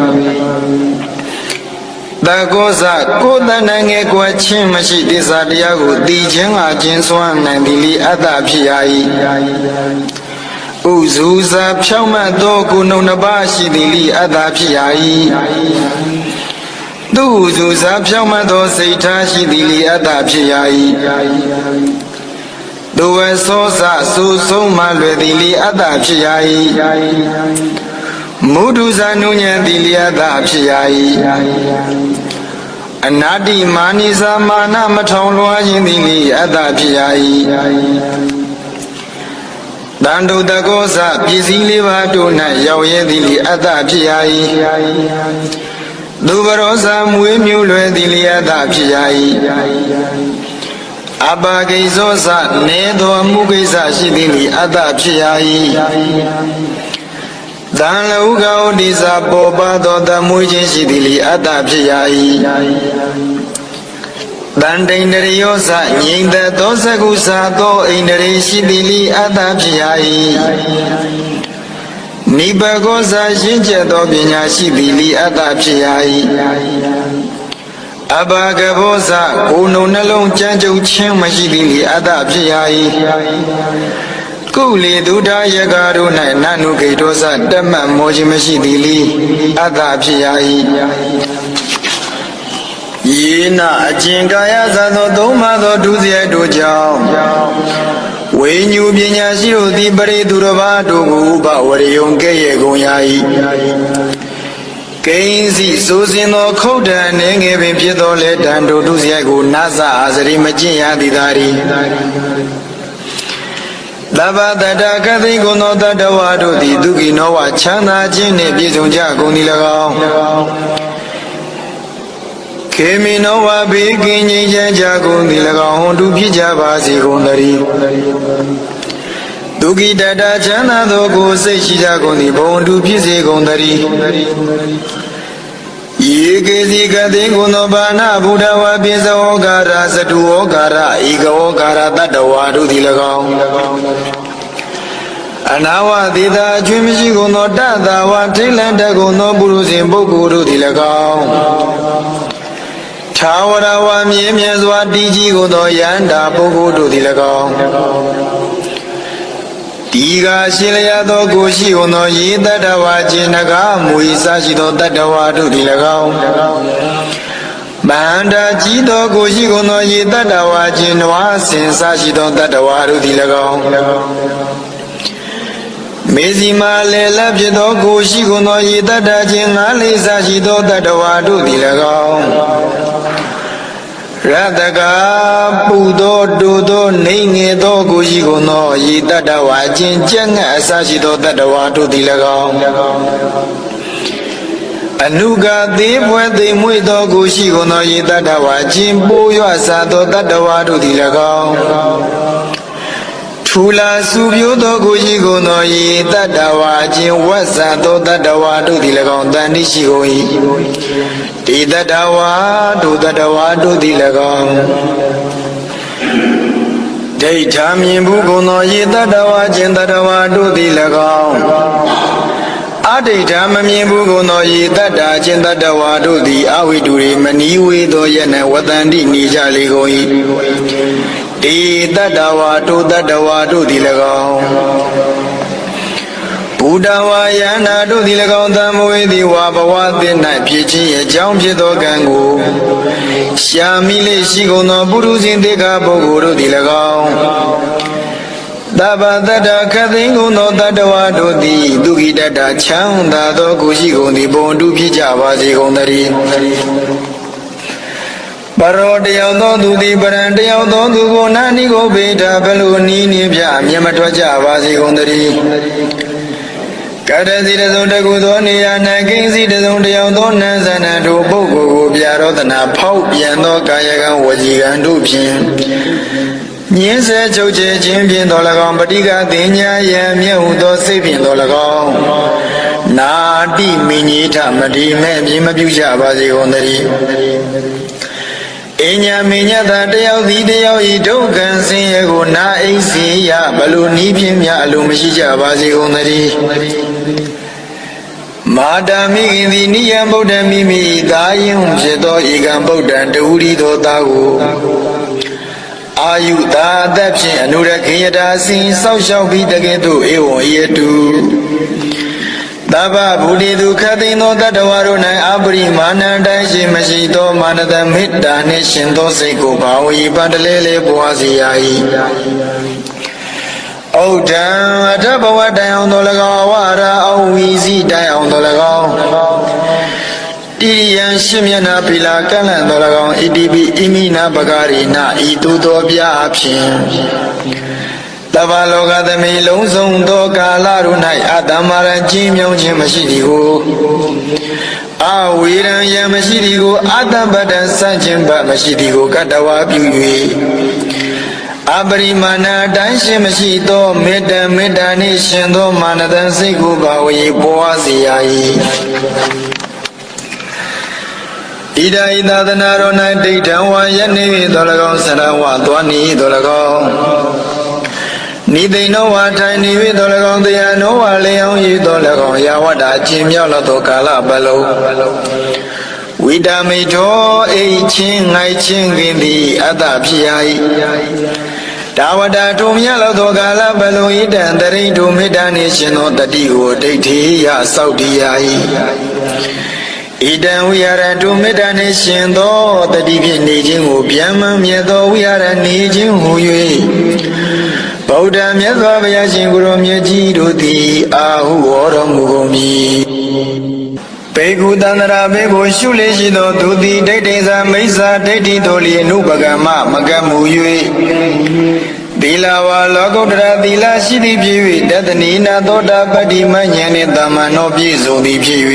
တကောဇကိုယ်တဏ္ဍငယ်ကွယ်ချင်းမရှိသစ္စာတရားကိုသိခြင်းအားကျင်းစွမ်းနိုင်သည်လေအတ္တဖြစ်ရ၏ဥဇူဇာဖြောင့်မတ်သောကိုယ်နှုတ်နှစ်ပါးရှိသည်လေအတ္တဖြစ်ရ၏သူဥဇူဇာဖြောင့်မတ်သောစိတ်ထားရှိသည်လေအတ္တဖြစ်ရ၏သူဝေသောဇဆူဆုံးမှလွယ်သည်လေအတ္တဖြစ်ရ၏မုဒုဇာနုညံသည်လေအတ္တဖြစ်ရ၏အနာတိမာနိဇာမာနမထောင်လွှားခြင်းသည်လေအတ္တဖြစ်ရ၏တန်တုတကောဇပစ္စည်းလေးပါးတို့၌ရောက်ရဲသည်လေအတ္တဖြစ်ရ၏သူဘရောဇာမွေးမြူလွယ်သည်လေအတ္တဖြစ်ရ၏အပါကိဇောဇနေသောအမှုကိစ္စရှိသည်လေအတ္တဖြစ်ရ၏တန်လဟုကဩဒီစာပေါ်ပါသောတမွေးခြင်းရှိသည်လေအတ္တဖြစ်ရ၏တန်တိန်တရိယောဇငြိမ့်သက်သောသကုစာသောအိန္ဒြေရှိသည်လေအတ္တဖြစ်ရ၏နိဗ္ဗကောဇရှင်းကျက်သောပညာရှိသည်လေအတ္တဖြစ်ရ၏အဘာကဘောဇကိုယ်နှုတ်နှလုံးကြမ်းကြုတ်ခြင်းမရှိသည်လေအတ္တဖြစ်ရ၏ကုလေဒုဒယကတို့၌နနုဂိတောဇတမတ်မောခြင်းမရှိသည်လေအတ္တဖြစ်ရ၏ယေနအကျင်ကာယဇသောသုံးပါးသောဒုစရိုက်တို့ကြောင့် ဝိညုပညာရှိတို့သည်ပရိသူတစ်ပါးတို့ကိုဥပဝရယုံကဲ့ရဲ့ကုန်ရာ၏ကိဉ္စီစိုးစင်သောခုတ်တံနေငယ်ပင်ဖြစ်သောလေတံတို့သူစရိုက်ကိုနာသအာစရိမကျင့်ရသည်သာရီသဗ္ဗတတကသိကုသောတတဝါတို့သည်ဒုက္ခိနောဝချမ်းသာခြင်းနှင့်ပြည့်စုံကြကုန်သည်၎င်းခေမိနောဝဘေကင်းငြိမ်းချမ်းကြကုန်သည်၎င်းဟွန်တူဖြစ်ကြပါစေကုန်သတည်းဒုက္ခိတတချမ်းသာသောကိုစိတ်ရှိကြကုန်သည်ဘုံတူဖြစ်စေကုန်သတည်းယေကေစီကတိကုသောဘာနာဗုဒ္ဓဝါပိစဝောကာရသတုဝောကာရဧကဝောကာရတတ္တဝါတို့သည်၎င်းအနာဝသေတာအကျွင်းမရှိကုန်သောတတဝါထိတ်လန့်တတ်ကုန်သောပုရုဇဉ်ပုဂ္ဂိုလ်တို့သည်၎င်းထာဝရဝါမြဲမြဲစွာတည်ကြည်ကုန်သောယန္တာပုဂ္ဂိုလ်တို့သည်၎င်းဒီကရှင်လျာသောကိုရှိကုန်သောယေတတ္တဝါခြင်းနဂမူ၏စရှိသောတတ္တဝါတို့သည်၎င်းမန္တာကြီးသောကိုရှိကုန်သောယေတတ္တဝါခြင်းနွားဆင်စရှိသောတတ္တဝါတို့သည်၎င်းမေဇီမာလေလဖြစ်သောကိုရှိကုန်သောယေတတ္တခြင်းငါးလေးစရှိသောတတ္တဝါတို့သည်၎င်းရတကပူသောတူသောနေငယ်သောကိုရှိကုန်သောယေတတ္တဝါခြင်းကြက်ငှက်အစရှိသောတတ္တဝါတို့သည်၎င်းအနုကသေးပွဲသိမ်မွေ့သောကိုရှိကုန်သောယေတတ္တဝါခြင်းပိုးရွစားသောတတ္တဝါတို့သည်၎င်းထူလာစုပြိုးသောကိုရှိကုန်သောယေတတ္တဝါခြင်းဝတ်စားသောတတ္တဝါတို့သည်၎င်းတန်တိရှိကုန်၏ဒီတတ္တဝါတို့တတ္တဝါတို့သည်၎င်းဒိဋ္ဌာမြင်ဘူးကုန်သောယေတတ္တဝါခြင်းတတ္တဝါတို့သည်၎င်းအဒိဋ္ဌာမမြင်ဘူးကုန်သောယေတတ္တာခြင်းတတ္တဝါတို့သည်အဝိတုရိမနီးဝေသောယနေ့ဝတန္တိနေကြလေကုန်၏ဒီတတ္တဝါတို့တတ္တဝါတို့သည်၎င်းဘုဒ္ဓဝါယန္တာတို့သည်၎င်းသံမဝေသည်ဝါဘဝသစ်၌ဖြစ်ခြင်းအကြောင်းဖြစ်သောကံကိုရှာမိလေရှိကုန်သောပုရုဇဉ်တေခါပုဂ္ဂိုလ်တို့သည်၎င်းသဗ္ဗတတခသိင်ကုန်သောတတ္တဝါတို့သည်ဒုက္ခိတတချမ်းသာသောကိုရှိကုန်သည်ဘုံတူဖြစ်ကြပါစေကုန်သတည်းပရောတယောက်သောသူသည်ပရံတယောက်သောသူကိုနာနိကိုဘေဒဘလုနီးနေပြမျက်မထွက်ကြပါစေကုန်သတည်းကတ္တစီတစုံတကူသောနေရာ၌ကိဉ္စီတစုံတယောက်သောနန်းဇဏတို့ပုဂ္ဂိုလ်ကိုပြရောသနာဖောက်ပြန်သောကာယကံဝစီကံတို့ဖြင့်ညင်းဆဲချုပ်ချယ်ခြင်းဖြင့်တော်၎င်းပဋိကသင်ညာယံမြတ်ဟုသောစိတ်ဖြင့်တော်၎င်းနာတိမိညိထမတိမဲ့ပြင်းမပြုကြပါစေကုန်သတည်းအညာမညတာတယောက်သည်တယောက်ဤဒုက္ခံဆင်းရဲကိုနာအိစီယဘလူနီးဖြင့်မြအလိုမရှိကြပါစေကုန်သတည်းမာတာမိခင်သည်နိယံဗုဒ္ဓမိမိသာယင်ဖြစ်သောဧကံဗုဒ္ဓံတဝူရီသောသားကိုအာယုသာအသက်ဖြင့်အနုရခေယတာစဉ်စောက်ရှောက်ပြီးတကယ်သို့ဧဝံဤတုသဗ္ဗဗုဒိတုခသိင်သောတတ္တဝါတို့၌အပရိမာဏံတိုင်းရှိမရှိသောမာနတမေတ္တာနှင့်ရှင်သောစိတ်ကိုဘာဝီပတလေလေပွားစေရ၏ဩဒံအထဘဝတိုင်အောင်သော၎င်းဝရအဝီစီတိုင်အောင်သော၎င်းတိယံရှင်မျက်နာပိလာကန့်လန့်သော၎င်းဣတိပိဣမိနာပဂရိနာဤသို့သောပြအဖြင့်တဗ္ဗလောကသမိလုံးစုံသောကာလတို့၌အတ္တမရကျင်းမြောင်းခြင်းမရှိသည်ကိုအဝေရံယံမရှိသည်ကိုအတ္တပတ္တစัจခြင်းဘမရှိသည်ကိုကတ္တဝါပြု၍အပရိမာဏအတိုင်းရှင်မရှိသောမေတ္တာနှင့်ရှင်သောမာနတန်စိတ်ကိုဘာဝေပွားစေရ၏ဣဒာဤသာသနာတော်၌ဒိဋ္ဌံဝါယနေသော၎င်းဆရဝသွားနေသော၎င်းနိသိဏောဝါထိုင်နေ၍သော၎င်းတရားနောဝါလျောင်း၍သော၎င်းယာဝတ္တာအချင်းမြောက်သောကာလပတ်လုံးဝိတာမိထောအိချင်းငိုက်ချင်းခင်သည်အတ္တဖြစ်ရ၏ဒါဝတ္တာထုံမြတ်သောကာလပတ်လုံးဣတံတရိထုမေတ္တာနှင့်ရှင်သောတတိကိုဒိဋ္ဌိယစောက်တည်ရ၏ဣတံဝိဟာရတုမေတ္တာနှင့်ရှင်သောတတိဖြင့်နေခြင်းကိုဗျမ္မမြတ်သောဝိဟာရနေခြင်းဟူ၍ ဗုဒ္ဓမြတ်စွာဘုရားရှင်ကိုရောမြတ်ကြီးတို့သည်အာဟုဟောတော်မူကုန်ပြီဘေကုတန္တရာဘေကိုရှုလေရှိသောသူသည်ဒိဋ္ဌိသာမိစ္ဆာဒိဋ္ဌိတို့လျင်နုပကမ္မမကတ်မူ၍သီလဝါလောကုတ္တရာသီလရှိသည်ဖြစ်၍တတနိနာသောတာပတ္တိမဉ္ဇဉ်နှင့်တမန်တော်ပြည့်စုံသည်ဖြစ်၍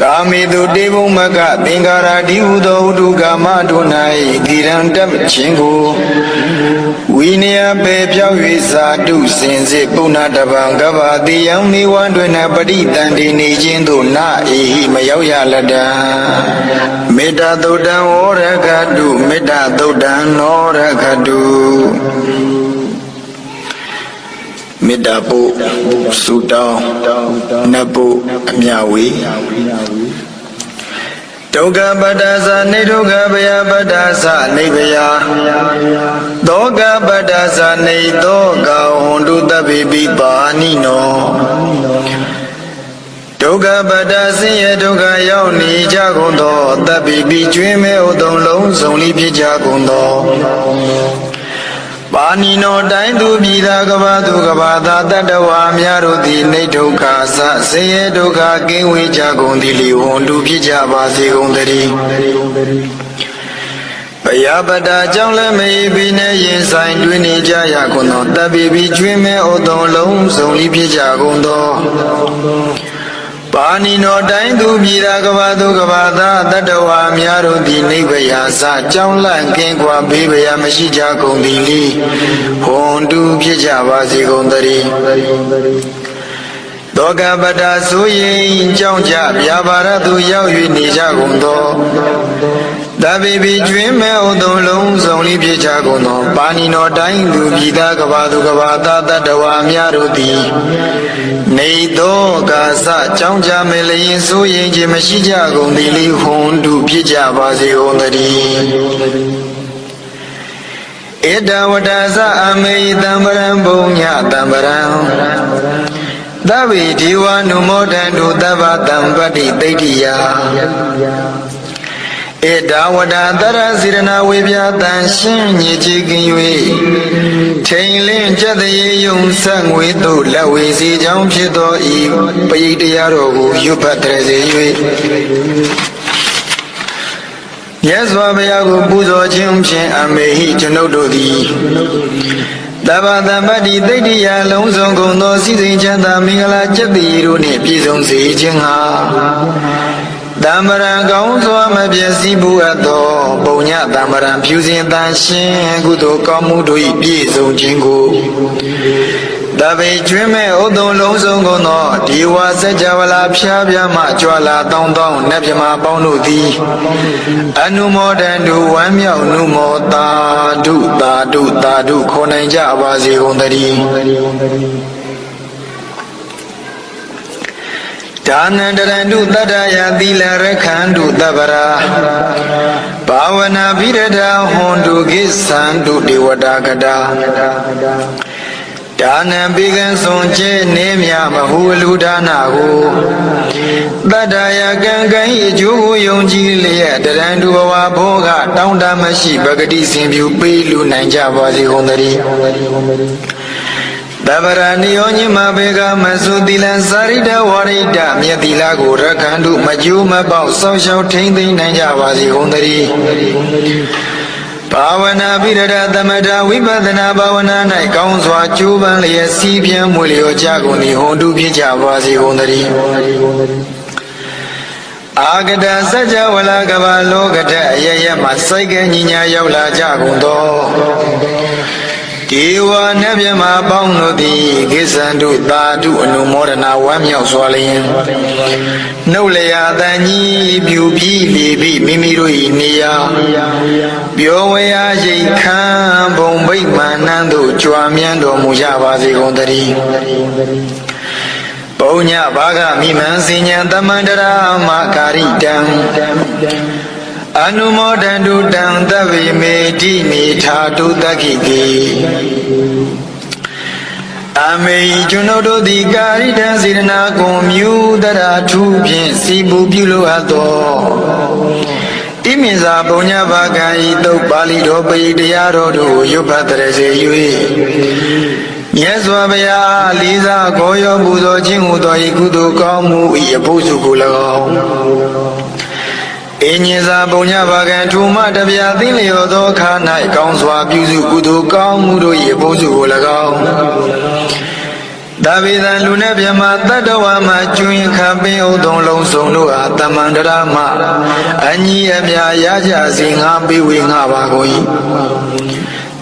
ကာမေတုတေဘုံမကသင်္ကာရတိဟုသောဥတုကာမတို့၌သီရံတတ်ခြင်းကိုဝိနည်းပေပြောက်၍သာတုစင်စစ်ပုဏ္ဏတပံကဗ္ဗတိယံနိဝန္တွင်ပရိတန်တိနေခြင်းသို့နာအေဟိမရောက်ရလတံမေတ္တာသုတ်တံဝရခတုမေတ္တာသုတ်တံနောရခတုမေတ္တာပုသုတောင်းနတ်ပုအမြဝေဒုက္ခပတ္တသနေဒုက္ခဘယပတ္တသနေဘယသောကပတ္တသနေသောကဟွန်တုတပိပိပါဏိနောဒုက္ခပတ္တဆင်းရဲဒုက္ခရောက်နေကြကုန်သောတပိပိကျွင်းမဲ့ဥသုံးလုံးစုံလိဖြစ်ကြကုန်သောပါဏိနောတိုင်းသူပြည်သာကဘာသူကဘာသာတတ္တဝါများတို့သည်နေဒုက္ခဆဆင်းရဲဒုက္ခကင်းဝေးကြကုန်သည်လေဟွန်တုဖြစ်ကြပါစေကုန်သတည်းဘယပတ္တာကြောင့်လည်းမေပိနေရင်ဆိုင်တွင်နေကြရကုန်သောတပိပိကျွင်းမဲ့ဥသုံးလုံးစုံလိဖြစ်ကြကုန်သောပါဏိနောတိုင်းသူပြည်သာကဘာသူကဘာသာတတ္တဝါများတို့သည်နိဗ္ဗာန်စကြောင်းလန့်ကင်းကွာဘေးဗျာမရှိကြကုန်သည်လေဟွန်တုဖြစ်ကြပါစေကုန်သတည်းသောကပတ္တဆိုရင်ကြောင်းကြဗျာပါရသူရောက်၍နေကြကုန်သောတပိပိကျွင်းမဲ့ဥသုံးလုံးစုံလိဖြစ်ကြကုန်သောပါဏိနောတိုင်းသူပြည်သာကဘာသူကဘာသာတတ္တဝါများတို့သည်နေသောကာသကြောင်းကြမဲ့လျင်ဆိုရင်ခြင်းမရှိကြကုန်သည်လေဟွန်တုဖြစ်ကြပါစေကုန်သတည်းဧတဝတ္တသအမေတံပရံဘုံညတံပရံသဗ္ဗေဒေဝနုမောဒန္တုသဗ္ဗတံပတ္တိသိဋ္ဌိယဧတဝတ္တတရစေရနာဝေပြတန်ရှင်းညစ်ကြေးကင်း၍ထိန်လင်းကြက်တရေယုံဆက်ငွေသို့လက်ဝေစီကြောင်းဖြစ်သောဤပရိတ်တရားတော်ကိုရွတ်ဖတ်တရစေ၍မြတ်စွာဘုရားကိုပူဇော်ခြင်းဖြင့်အမေဟိကျွန်ုပ်တို့သည်သဗ္ဗတံပတ္တိသိဋ္ဌိယလုံးစုံကုန်သောစည်းစိမ်ချမ်းသာမင်္ဂလာကျက်တည်တို့နှင့်ပြည့်စုံစေခြင်းဟာတမ္ပရံကောင်းစွာမပြည့်စည်ဘူးအပ်သောပုံညတမ္ပရံဖြူစင်တန်ရှင်းကုသိုလ်ကောင်းမှုတို့၏ပြည့်စုံခြင်းကိုတပိကျွင်းမဲ့ဥသုံးလုံးစုံကုန်သောဒီဝါစัจ java လာဖျားပြားမှကြွလာတောင်းတောင်းနတ်မြမာပေါင်းတို့သည်အနုမောဒန္တုဝမ်းမြောက်နုမောတာဓုတာဓုတာဓုခေါ်နိုင်ကြပါစေကုန်သတည်းဒါနန္တရန္တုတတ္တယသီလရခန္တုတပ္ပရာဘာဝနာဘိရဒဟွန်တုကိသန္တုဒေဝတာကတာဒါနံပိကံဆုံးကျဲနေမြမဟုလူဒါနာကိုတတ္တယကံကံဤအကျိုးကိုယုံကြည်လျက်တရန္တုဘဝဘောကတောင်းတမရှိပဂတိစင်ပြူပေးလူနိုင်ကြပါစေကုန်သတည်းတပ္ပရဏိယောညမဘေကမသုတိလံသာရိတဝရိတမြတ်တိလကိုရခန္တုမကျိုးမပေါက်ဆောင်းရှောက်ထိမ့်သိမ့်နိုင်ကြပါစေကုန်သတည်းဘာဝနာပိရဒသမထဝိပဿနာဘာဝနာ၌ကောင်းစွာကြိုးပမ်းလျက်စီးပြင်းမွေလျော်ကြကုန်သည်ဟွန်တုဖြစ်ကြပါစေကုန်သတည်းအာဂတစัจ java လာကဘာလောကတအရရမှစိုက်ကညီညာရောက်လာကြကုန်သောဒေဝနတ်မြမာပေါင်းတို့သည်ကိစ္ဆန္တုသာဓုအနုမောဒနာဝမ်းမြောက်စွာလျင်နှုတ်လျာတန်ကြီးပြူပြီးလေပြီးမိမိတို့၏နေရာပြောဝေအားရိတ်ခံဘုံဗိမာန်နှံသို့ကြွားမြန်းတော်မူကြပါစေကုန်သတည်းပုံညဘာဂမိမံစဉ္ညာသမန္တရာမကာရိတံအနုမောဒန္တုတံသဗ္ဗေမေတိနေထာတုတက္ခိတိအမေကျွန်ုပ်တို့သည်ကာရိတံစေတနာကွန်မြူတရာထူဖြင့်စီပူပြုလိုအပ်သော ဣမိဇာပုံညဘာကံဤတုတ်ပါဠိတော်ပိတရားတော်တို့ကိုရွတ်ဖတ်တရစေ၍မြတ်စွာဘုရားလေးစားခေါ်ရောပူဇော်ခြင်းဟူသောဤကုသိုလ်ကောင်းမှုဤအဖို့စုကို၎င်းအင်းညင်စာပုံညဘာကံထူမတပြာသိလျော်သောခါ၌ကောင်းစွာပြုစုကုသိုလ်ကောင်းမှုတို့၏အဖို့စုကို၎င်းဒါဝိဒံလူနဲ့မြမတတ္တဝါမှာကျွင်းခပင်ဥဒုံလုံးစုံတို့အားတမန္တရာမအညီအမြရကြစီငါပေးဝေငါပါကုန်၏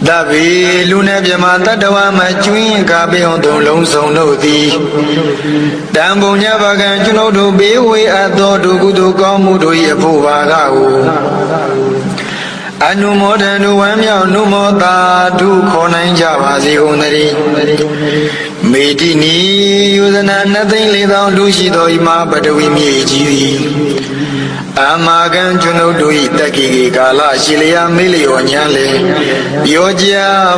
သဗ္ဗေလူနဲ့မြမတတ္တဝါမှာကျွင်းခပင်ဥဒုံလုံးစုံတို့သည်တံပုံညဘာကံကျွန်ုပ်တို့ပေးဝေအပ်သောဒုကုသိုလ်ကောင်းမှုတို့၏အဖို့ပါကကိုအနုမောဒနုဝမ်းမြောက်နုမောတာဒုခေါ်နိုင်ကြပါစေကုန်သတည်းမေတိနီယောဇနာ2,400,000လူရှိသောဤမပတဝီမြေကြီးသည်အမာကံကျွန်ုပ်တို့၏တက္ကိကေကာလရှိလျာမေလျော်ညာလေပြောကြ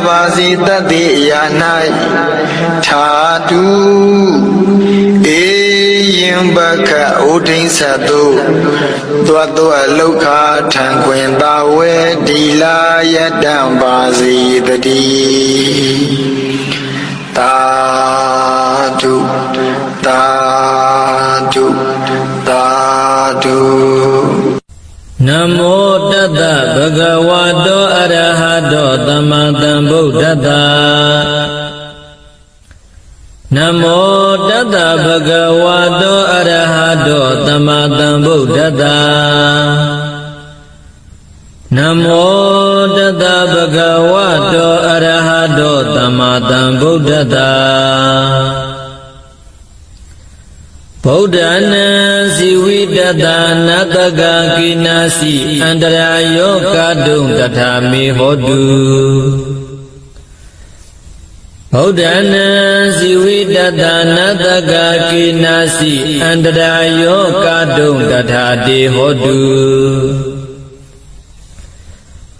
ပါစေတတ်သည့်အရာ၌ထာတုဧယံဘခဩဒိဉ္စတုသောတောအလုခာထံခွင်သာဝေဒီလာယတံပါစေတည်းသာဓုသာဓုသာဓုနမောတတ္တဗဂဝတောအရဟတောသမ္မာသမ္ဗုဒ္ဓတ္တနမောတတ္တဗဂဝတောအရဟတောသမ္မာသမ္ဗုဒ္ဓတ္တနမောတတ္တဗဂဝတောအရဟတောသမ္မာသမ္ဗုဒ္ဓတ္တဗုဒ္ဓနာစီဝိတတနတကကိနာစီအန္တရာယောကတုံတထာမေဟောတုဗုဒ္ဓနာစီဝိတတနတကကိနာစီအန္တရာယောကတုံတထာတေဟောတု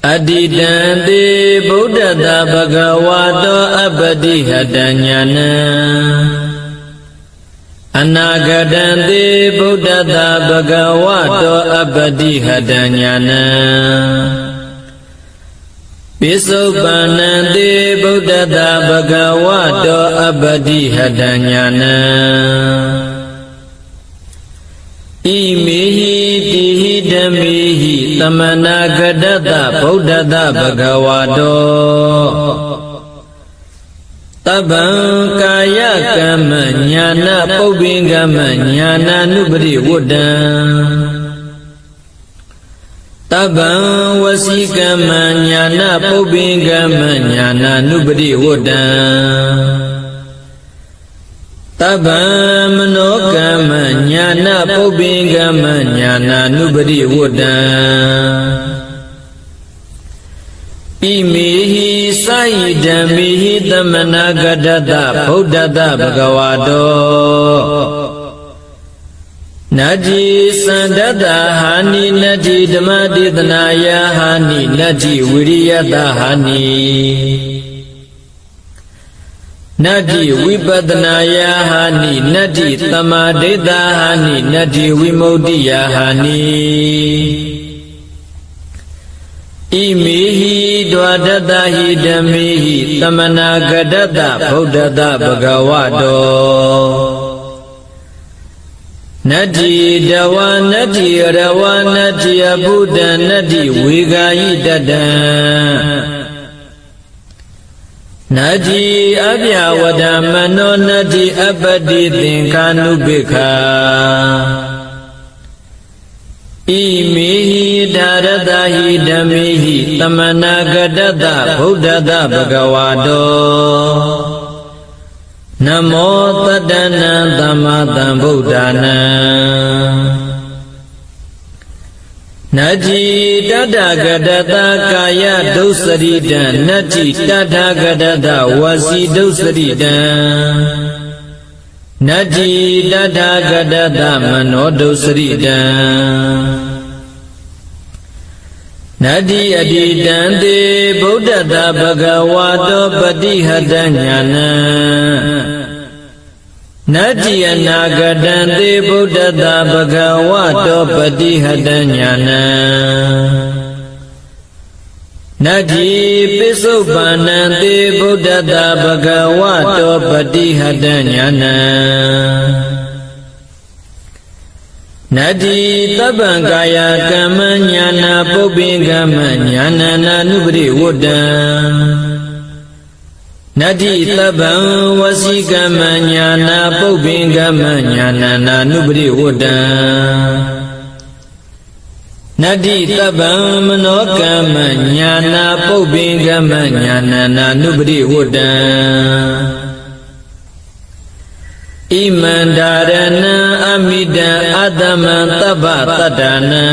အတ္တိတံတေဗုဒ္ဓတဘဂဝါတောအပတိဟတညာနံအနာဂတံတေဗုဒ္ဓတဘဂဝါတောအပတိဟတညာနံပိစုပန္နံတေဗုဒ္ဓတဘဂဝါတောအပတိဟတညာနံဣမေဟိတိဟိဓမေဟိသမနာဂတတဗုဒ္ဓတဘဂဝါတောတဗ္ဗံကာယကမ္မညာနာပုပ္ပင်ကမ္မညာနာနုပရိဝတ္တံတဗ္ဗံဝစီကမ္မညာနာပုပ္ပင်ကမ္မညာနာနုပရိဝတ္တံတဗ္ဗံမနောကမ္မညာနာပုပ္ပင်ကမ္မညာနာနုပရိဝတ္တံဣမေဟိသာယိဓမ္မေဟိသမနာဂတတဗုဒ္ဓတဘဂဝါတောနတ္တိသန္တတဟာနိနတ္တိဓမ္မဒေသနာယဟာနိနတ္တိဝိရိယတဟာနိနတ္တိဝိပဿနာယဟာနိနတ္တိသမာဓိတဟာနိနတ္တိဝိမု ക്തി ယဟာနိဣမေဟိဒွါဒတဟိဓမ္မေဟိသမနာဂတတဗုဒ္ဓတဘဂဝါတောနတ္တိတဝနတ္တိရဝနတ္တိအဘုဒ္ဓနတ္တိဝေဂာယိတတံနတ္တိအပြဝဒမနောနတ္တိအပတိသင်္ခာနုပိခာဣမေဟိဓာရတဟိဓမ္မေဟိသမနာဂတတဗုဒ္ဓတဘဂဝါတောနမောတတ္တနံသမ္မာသမ္ဗုဒ္ဓနာနတ္တိတတ္တဂတတကာယဒုစရိတံနတ္တိတတ္တဂတတဝစီဒုစရိတံနတ္တိတတ္ထဂတတမနောဒုစရိတံနတ္တိအတိတံတေဗုဒ္ဓတဘဂဝါတောပတိဟတညာနံ Nati anagadante buddhata bhagavato patihadanyana Nati pisubhanante buddhata bhagavato patihadanyana Nati tabankaya kamanyana pubbingamanyana nanubri wuddha Nati tabang wasikamanyana pubbingamanyana nanubri wuddha Nati tabang manokamanyana pubbingamanyana nanubri wuddha Imandarana amida adama taba tadana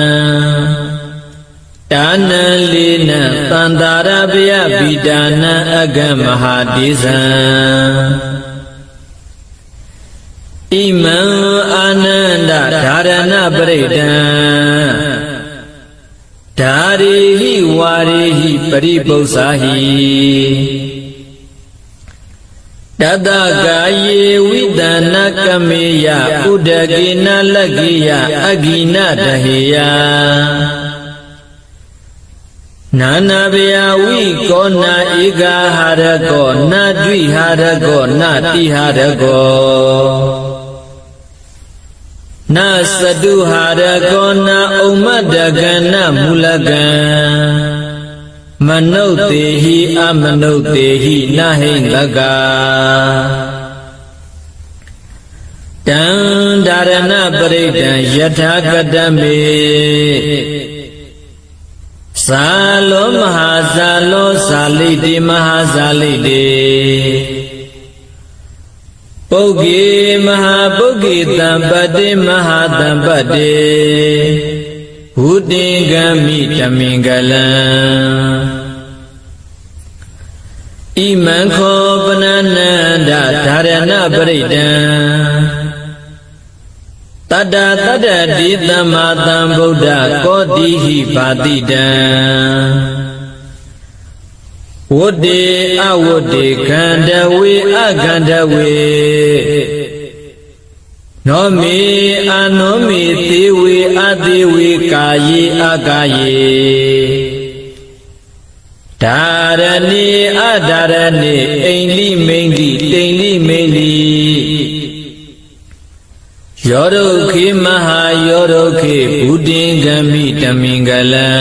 Dana lina tandarabya bidana agamahadisa Iman ananda dharana parida Dharihi warihi paribhausahi Dadagaye vidana kameya udagina lagiya agina dahiya Nana bya wikona ega harago na dwi harago na ti harago Na sadu harago na umadagana mulagan Manautehi amanautehi nahingaga Dandarana paridan yathagadame Salo mahasalo salide mahasalide Bogi mahabogi tampade mahatampade Hudingami tamingalam Iman khopanananda dharana paridan Tada tada ditamatam buddha kodihi patidan Wode awode kandawe agandawe Nomi anomi tiwi adiwi kayi akaye Dharani adarani aili mengi teili mengi Yorokhe maha yorokhe buddhingami tamingala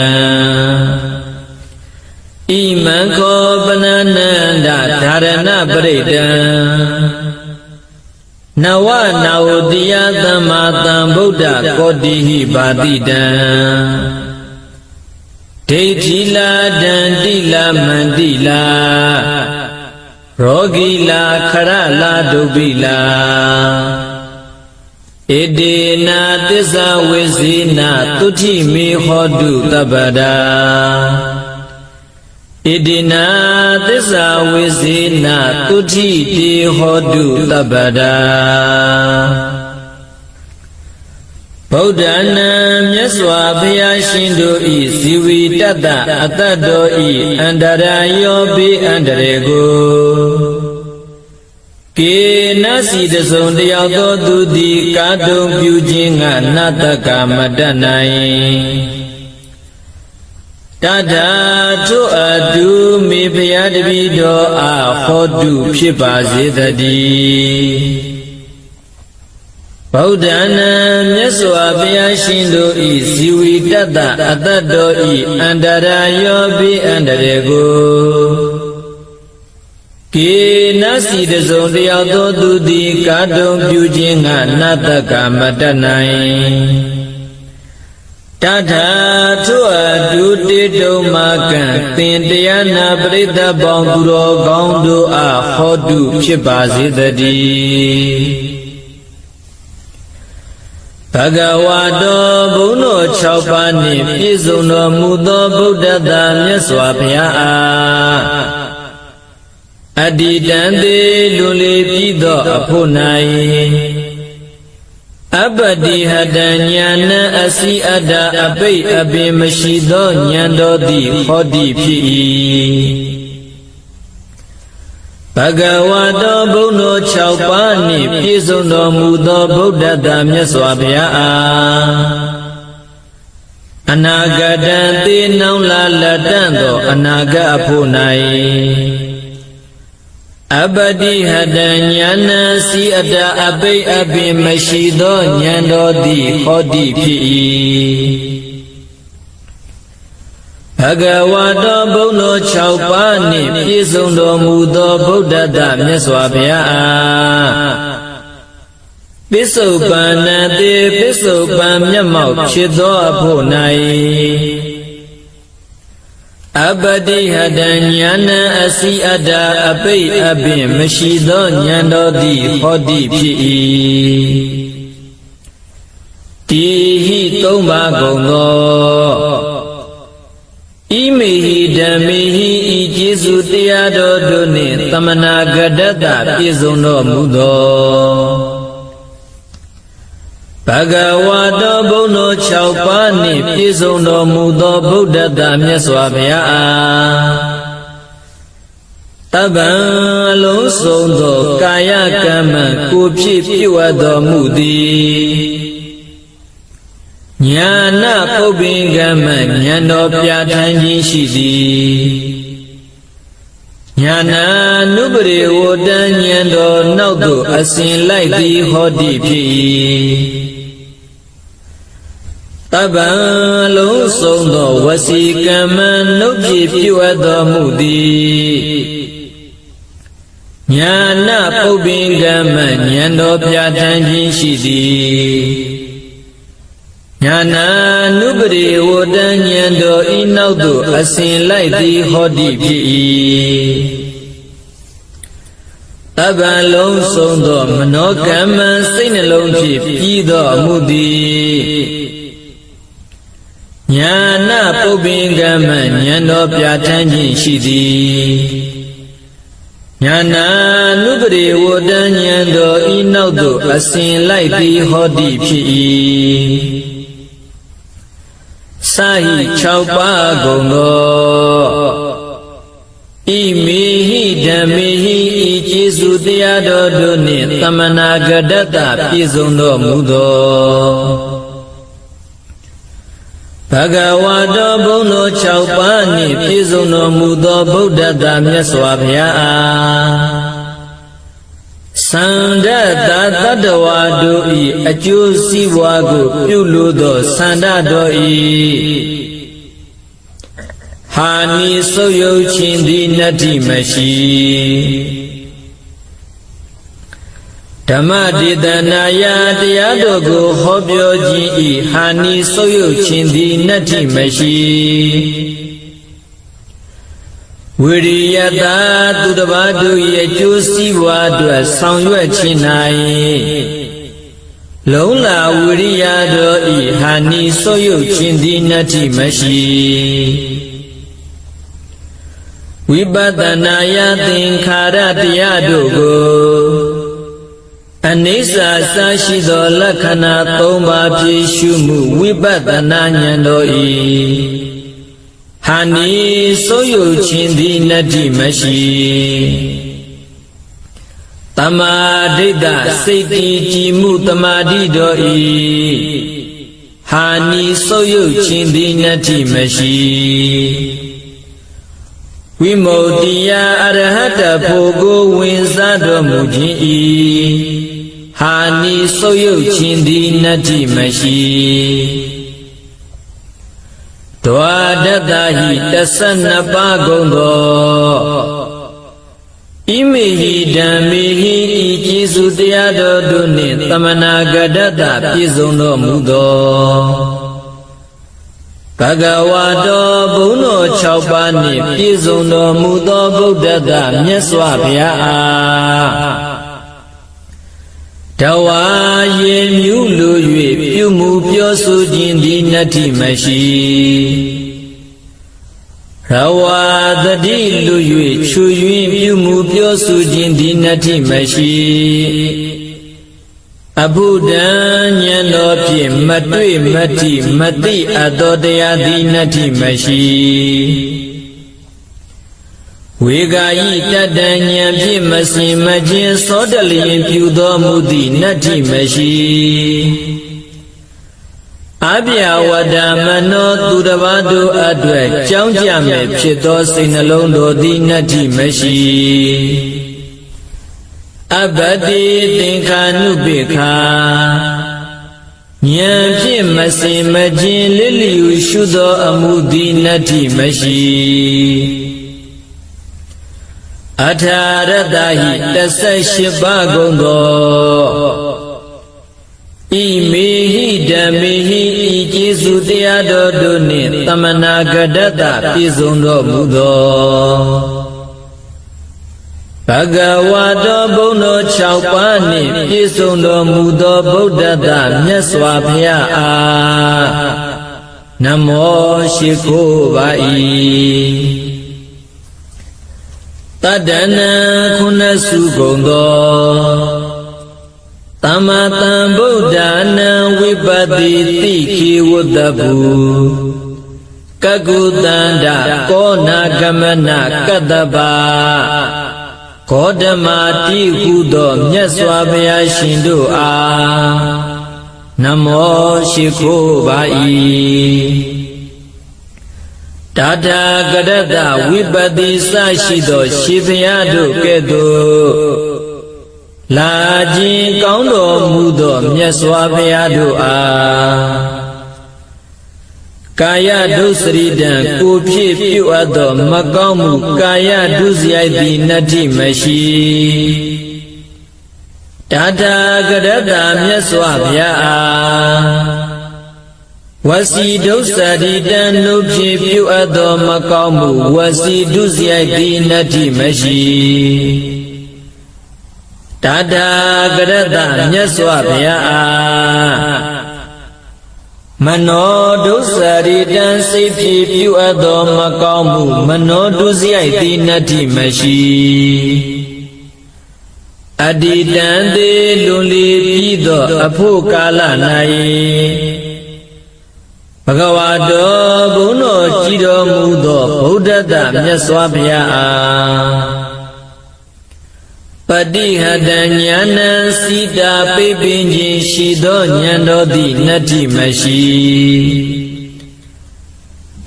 Iman khopanananda dharana paridan Nawa naudiya tamatam buddha kodihi patidan Deittila dandila mandila Rogila kharala dubila Edena tisa wisina tuti mi hodu tabada Edena tisa wisina tuti ti hodu tabada Buddhana myaswa bhayashindu I sivi tata atado I andarayo bi andarego Ke nasi desong tayao to tu di kadong pyu chin nga nataka madanai Tada tu adu mi bhayadabido a khodu phitpa se thati Buddhana myaswa bhayashindu I sivi tata atado I andarayo bi andarego Ke nasi desong tayao to tu di kadong pyu chin nga nataka madanai Tata tu adu tito makan tin tayana parita bong kuro gong do a khodu phitpa se thati Bhagavato Bhuno 6 ပါးနှင့်ပြည့်စုံတော်မူသောဗုဒ္ဓသာမြတ်စွာဘုရားအားအတ္တိတံတေလွန်လေပြီးသောအဖို့၌အပ္ပတိဟတဉာဏ်အစီအတ္တအပိတ်အပင်မရှိသောဉာဏ်တော်သည်ဟောတိဖြစ်၏ ဘဂဝါတော်ဘုန်းတော်6ပါးနှင့်ပြည့်စုံတော်မူသောဗုဒ္ဓတမြတ်စွာဘုရားအားအနာဂတံသေနောင်လာလက်တန့်သောအနာဂတ်အဖို့၌အပတိဟတဉာဏံစီအတအပိအပင်မရှိသောဉာဏ်တော်သည်ဟောတိဖြစ်၏ဘဂဝါတော်ဘုန်းတော်6ပါးနှင့်ပြည့်စုံတော်မူသောဗုဒ္ဓတမြတ်စွာဘုရားအားပစ္စုပန်နတိပစ္စုပန်မျက်မှောက်ဖြစ်သောအဖို့၌အပတိဟတဉာဏံအစီအတ္တအပိအပင်မရှိသောဉာဏ်တော်သည်ဟောတိဖြစ်၏တိဟိသုံးပါးကုန်သောဣမေဟိဓမ္မေဟိဤကျေးဇူးတရားတော်တို့နှင့်သမနာဂတ္တပြည့်စုံတော်မူသောဘဂဝါတော်ဘုန်းတော်6ပါးနှင့်ပြည့်စုံတော်မူသောဗုဒ္ဓတမြတ်စွာဘုရားအားတပ္ပံအလုံးစုံသောကာယကမ္မကိုဖြစ်ပြုအပ်တော်မူသည်ညာနာပုပ္ပင်ကမ္မဉာဏ်တော်ပြဋ္ဌာန်းခြင်းရှိသည်ညာနာနုပရိဝတ္တဉာဏ်တော်နောက်သို့အစဉ်လိုက်သည်ဟောတိဖြစ်၏တပ္ပံလုံးစုံသောဝစီကမ္မနှုတ်ဖြစ်ပြုအပ်တော်မူသည်ညာနာပုပ္ပင်ကမ္မဉာဏ်တော်ပြဋ္ဌာန်းခြင်းရှိသည်ညာနာနုပရိဝတ္တဉာဏ်တော်ဤနောက်သို့အစဉ်လိုက်သည်ဟောတိဖြစ်၏တပ္ပံလုံးစုံသောမနောကမ္မစိတ်နှလုံးဖြင့်ပြီးသောအမှုသည်ညာနာပုပ္ပင်ကမ္မဉာဏ်တော်ပြဋ္ဌာန်းခြင်းရှိသည်ညာနာနုပရိဝတ္တဉာဏ်တော်ဤနောက်သို့အစဉ်လိုက်သည်ဟောတိဖြစ်၏စာဟိ6ပါးကုန်သောဣမေဟိဓမ္မေဟိဤကျေးဇူးတရားတော်တို့နှင့်သမနာဂတ္တပြည့်စုံတော်မူသောဘဂဝါတော်ဘုန်းတော်6ပါးနှင့်ပြည့်စုံတော်မူသောဗုဒ္ဓတမြတ်စွာဘုရားအားသန္ဓတတတ္တဝါတို့၏အကျိုးစီးပွားကိုပြုလိုသောသန္ဓတော်၏ဟာနိဆုတ်ယုတ်ခြင်းသည်နတ္တိမရှိဓမ္မဒေသနာယတရားတော်ကိုဟောပြောခြင်း၏ဟာနိဆုတ်ယုတ်ခြင်းသည်နတ္တိမရှိဝိရိယတာသူတစ်ပါးတို့၏အကျိုးစီးပွားအတွက်ဆောင်ရွက်ခြင်း၌လုံးလာဝိရိယတော်၏ဟာနိဆုတ်ယုတ်ခြင်းသည်နတ္တိမရှိဝိပဿနာယသင်္ခါရတရားတို့ကိုအနိစ္စစရှိသောလက္ခဏာ3ပါးဖြည့်ရှုမှုဝိပဿနာဉာဏ်တော်၏ဟာနိဆုတ်ယုတ်ခြင်းသည်နတ္တိမရှိတမာဒိဋ္ဌစိတ်တည်ကြည်မှုတမာတိတော်၏ဟာနိဆုတ်ယုတ်ခြင်းသည်နတ္တိမရှိဝိမု ക്തി ယအရဟတဖို့ကိုဝင်စားတော်မူခြင်း၏ဟာနိဆုတ်ယုတ်ခြင်းသည်နတ္တိမရှိဒွါဒတ္တဟိ12ပါးကုန်သောဣမေဟိဓမ္မေဟိဤကျေးဇူးတရားတော်တို့နှင့်သမနာဂတ္တပြည့်စုံတော်မူသောဘဂဝါတော်ဘုန်းတော်6ပါးနှင့်ပြည့်စုံတော်မူသောဗုဒ္ဓတမြတ်စွာဘုရားအားတဝါရေမြူးလူ၍ပြုမှုပြောဆိုခြင်းသည်နတ္တိမရှိရဝါတတိလူ၍ချူ၍ပြုမှုပြောဆိုခြင်းသည်နတ္တိမရှိအဘုဒ္ဓံဉာဏ်တော်ဖြင့်မတွေ့မတိမသိအပ်သောတရားသည်နတ္တိမရှိဝ ဝေဂာယိတတ္တဉာဏ်ဖြင့်မစင်မခြင်းသောတလျင်ပြုတော်မူသည့်နတ္ထိမရှိအပြဝတ္တမနောသူတစ်ပါးတို့အတွက်ကြောင်းကြမဲ့ဖြစ်သောစိတ်နှလုံးတော်သည်နတ္ထိမရှိအဘတိသင်္ခာနုပိခာဉာဏ်ဖြင့်မစင်မခြင်းလစ်လျူရှုသောအမှုသည်နတ္ထိမရှိအထာရတ္တဟိ18ပါးကုန်သောဣမေဟိဓမ္မေဟိဤကျေးဇူးတရားတော်တို့နှင့်သမနာကတ္တပြည့်စုံတော်မူသောဘဂဝါတော်ဘုန်းတော်6ပါးနှင့်ပြည့်စုံတော်မူသောဗုဒ္ဓတမြတ်စွာဘုရားအားနမောရှိခိုးပါ၏တတ္တနံခုနစုကုန်သောသမ္မာသမ္ဗုဒ္ဓနာဝိပတိတိခေဝတ္တပုကကုတန္တကောနာဂမနကတ္တပါဂေါတမတိဟုသောမြတ်စွာဘုရားရှင်တို့အားနမောရှိခိုးပါ၏တထာဂရတဝိပတိစရှိသောရှင်ဘုရားတို့ကဲ့သို့လာခြင်းကောင်းတော်မူသောမြတ်စွာဘုရားတို့အားကာယဒုစရိတံကိုဖြစ်ပြုအပ်သောမကောင်းမှုကာယဒုစရိုက်သည်နတ္ထိမရှိတထာဂရတမြတ်စွာဘုရားအားဝစီဒုစရိတံနှုတ်ဖြစ်ပြုအပ်သောမကောင်းမှုဝစီဒုစရိုက်သည်နတ္ထိမရှိတထာဂရတမြတ်စွာဘုရားအားမနောဒုစရိတံစိတ်ဖြစ်ပြုအပ်သောမကောင်းမှုမနောဒုစရိုက်သည်နတ္ထိမရှိအတ္တိတံသေးလွန်လီပြီးသောအဖို့ကာလ၌ဘဂဝါတော်ဘုန်းတော်ကြည်တော်မူသောဗုဒ္ဓတမြတ်စွာဘုရားအားပတိဟတဉာဏံစိတာပိပင်ခြင်းရှိသောဉာဏ်တော်သည်နတ္ထိမရှိ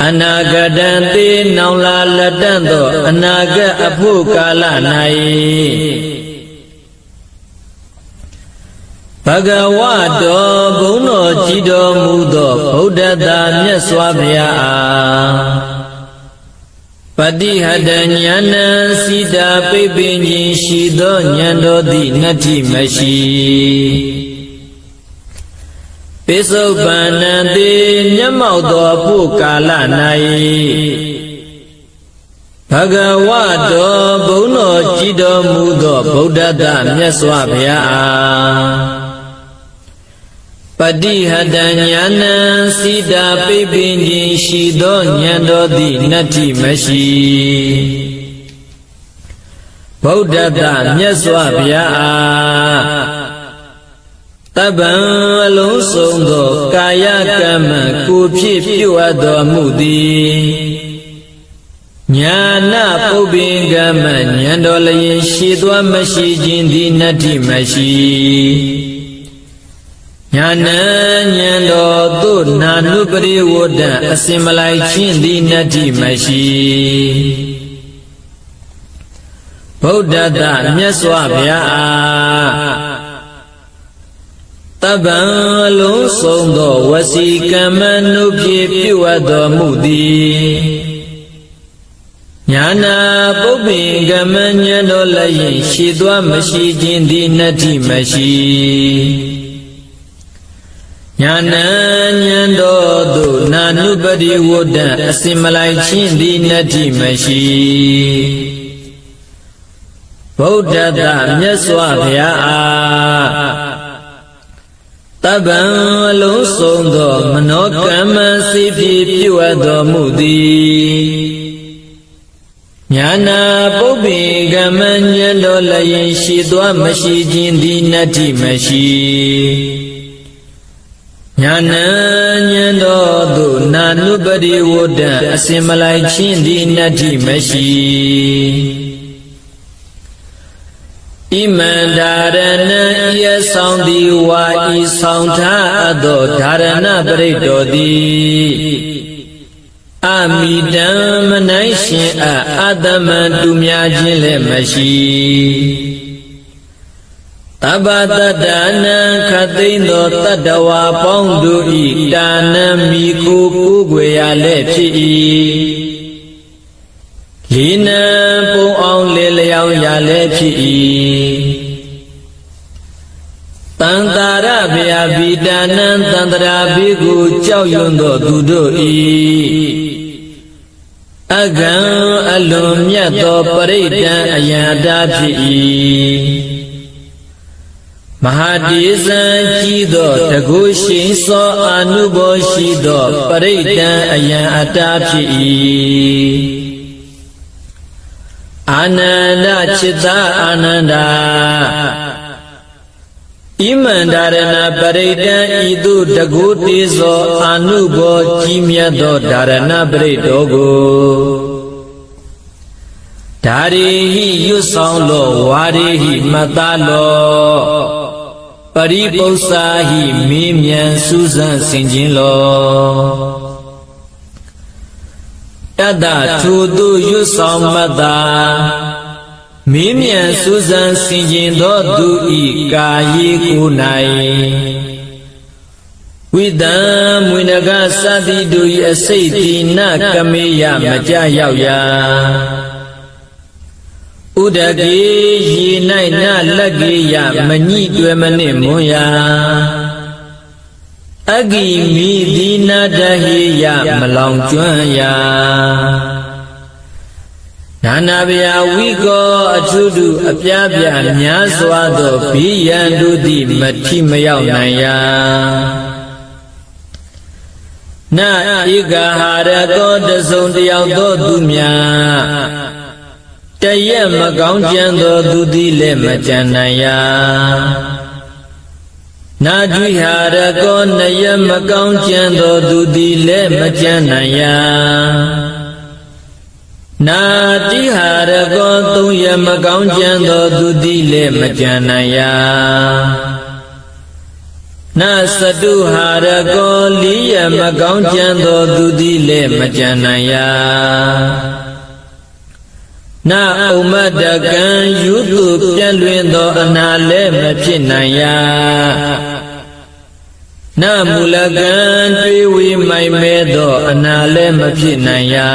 အနာဂတံသေနောင်လာလက်တန့်သောအနာဂတ်အဖို့ကာလ၌ဘဂဝါတော်ဘုန်းတော်ကြည်တော်မူသောဗုဒ္ဓတာမြတ်စွာဘုရားအားပတိဟတဉာဏံစိတာပိပင်ခြင်းရှိသောဉာဏ်တော်သည်နတ္ထိမရှိပိစုပ္ပန္နံသေမျက်မှောက်သောအဖို့ကာလ၌ဘဂဝါတော်ဘုန်းတော်ကြည်တော်မူသောဗုဒ္ဓတာမြတ်စွာဘုရားအားပတိဟတဉာဏံစိတာပိပင်ခြင်းရှိသောဉာဏ်တော်သည်နတ္ထိမရှိဗုဒ္ဓတမြတ်စွာဘုရားအားတပ္ပံအလုံးစုံသောကာယကမ္မကိုဖြစ်ပြုအပ်တော်မူသည်ညာနာပုပ္ပင်ကမ္မဉာဏ်တော်လျင်ရှိသွားမရှိခြင်းသည်နတ္ထိမရှိညာဏဉာဏ်တော်သို့နာနုပရိဝတ္တအစင်မလိုက်ခြင်းသည်နတ္ထိမရှိဗုဒ္ဓတမြတ်စွာဘုရားအားတပ္ပံအလုံးစုံသောဝစီကမ္မနုဖြစ်ပြုအပ်တော်မူသည်ညာနာပုပ္ပင်ကမ္မဉာဏ်တော်လျင်ရှိသွားမရှိခြင်းသည်နတ္ထိမရှိညာဏဉာဏ်တော်သို့နာနုပရိဝတ္တအစင်မလိုက်ခြင်းသည်နတ္ထိမရှိဗုဒ္ဓတမြတ်စွာဘုရားအားတပ္ပံအလုံးစုံသောမနောကမ္မစိဖြစ်ပြုအပ်တော်မူသည်ညာနာပုပ္ပင်ကမ္မဉာဏ်တော်လျင်ရှိသွားမရှိခြင်းသည်နတ္ထိမရှိညာဏဉာဏ်တော်သို့နာ နုပတိဝတ္တအစင်မလိုက်ချင်းဒီနတ္ထိမရှိဣမန္ဒာရဏံဤအဆောင်တိဝါဤဆောင်ထားအပ်သောဓာရဏပရိတ္တောတိအမိတံမနိုင်ရှင်အတမံတူများခြင်းလည်းမရှိတပ္ပတတ္တနံခသိမ့်သောတတ္တဝါပေါင်းတို့ဤတာနံမိကိုကိုးကွယ်ရလည်းဖြစ်၏လီနံပုံအောင်လေလျောင်းရလည်းဖြစ်၏တန်တာရဗျာဘိတာနံတန္တရာဘိကိုကြောက်ရွံ့သောသူတို့ဤအကံအလွန်မြတ်သောပရိဒံအယံအတားဖြစ်၏မဟာတိဇံကြီးသောတကုရှိန်သောအာနုဘောရှိသောပရိဒံအယံအတားဖြစ်၏အာနန္ဒจิตာအာနန္ဒာဣမန္ဒာရဏပရိဒံဤသို့တကုတေဇောအာနုဘောကြီးမြတ်သောဓာရဏပရိတောကိုဓာရီဟိရွတ်ဆောင်လောဝါရီဟိမတ္တလောပရိပု္ပ္ပာဟိမေးမြန်းစူးစမ်းဆင်ခြင်လောတတ္တထိုသူရွတ်ဆောင်မတ္တာမေးမြန်းစူးစမ်းဆင်ခြင်သောသူဤကာယေကို၌ဝိတံမွေနဂသတိတို့၏အစိတ်တိနကမေယမကြရောက်ရာဥဒကေရေ၌နလက်ကေယမညိတွယ်မနှင့်မွန်ရာအဂိမိဒီနာတဟိယမလောင်ကျွမ်းရာနာနာဗျာဝိကောအထုတုအပြားပြများစွာသောဘိယံတို့သည်မထိမရောက်နိုင်ရာနဧကဟာရကောတစုံတယောက်သောသူများတရက်မကောင်းကြံသောသူသည်လည်းမကြံနိုင်ရာနာဒွိဟာရကောနယမကောင်းကြံသောသူသည်လည်းမကြံနိုင်ရာနာတိဟာရကောသုံးရမကောင်းကြံသောသူသည်လည်းမကြံနိုင်ရာနာစတုဟာရကောလေးရမကောင်းကြံသောသူသည်လည်းမကြံနိုင်ရာနာဥမ္မတကံယုတုပြန့်လွင်သောအနာလည်းမဖြစ်နိုင်ရာနာမူလကံတွေးဝေမိုင်မဲသောအနာလည်းမဖြစ်နိုင်ရာ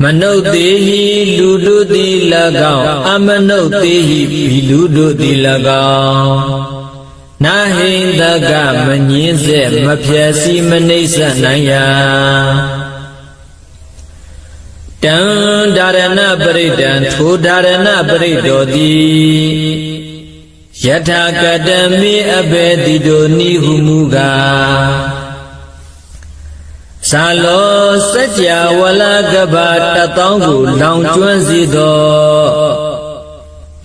မနုဿေဟိလူတို့သည်၎င်းအမနုဿေဟိဘီလူတို့သည်၎င်းနာဟိန္ဒကမငင်းစေမဖြည့်စီမနှိမ့်ဆက်နိုင်ရာတံဒါရဏပရိဒံထိုဒါရဏပရိတောတိယထာကတမေအဘေတိတောနိဟုမူကားဇာလောစัจ java ဝလကဘာတသောင်းကိုလောင်ကျွမ်းစေသော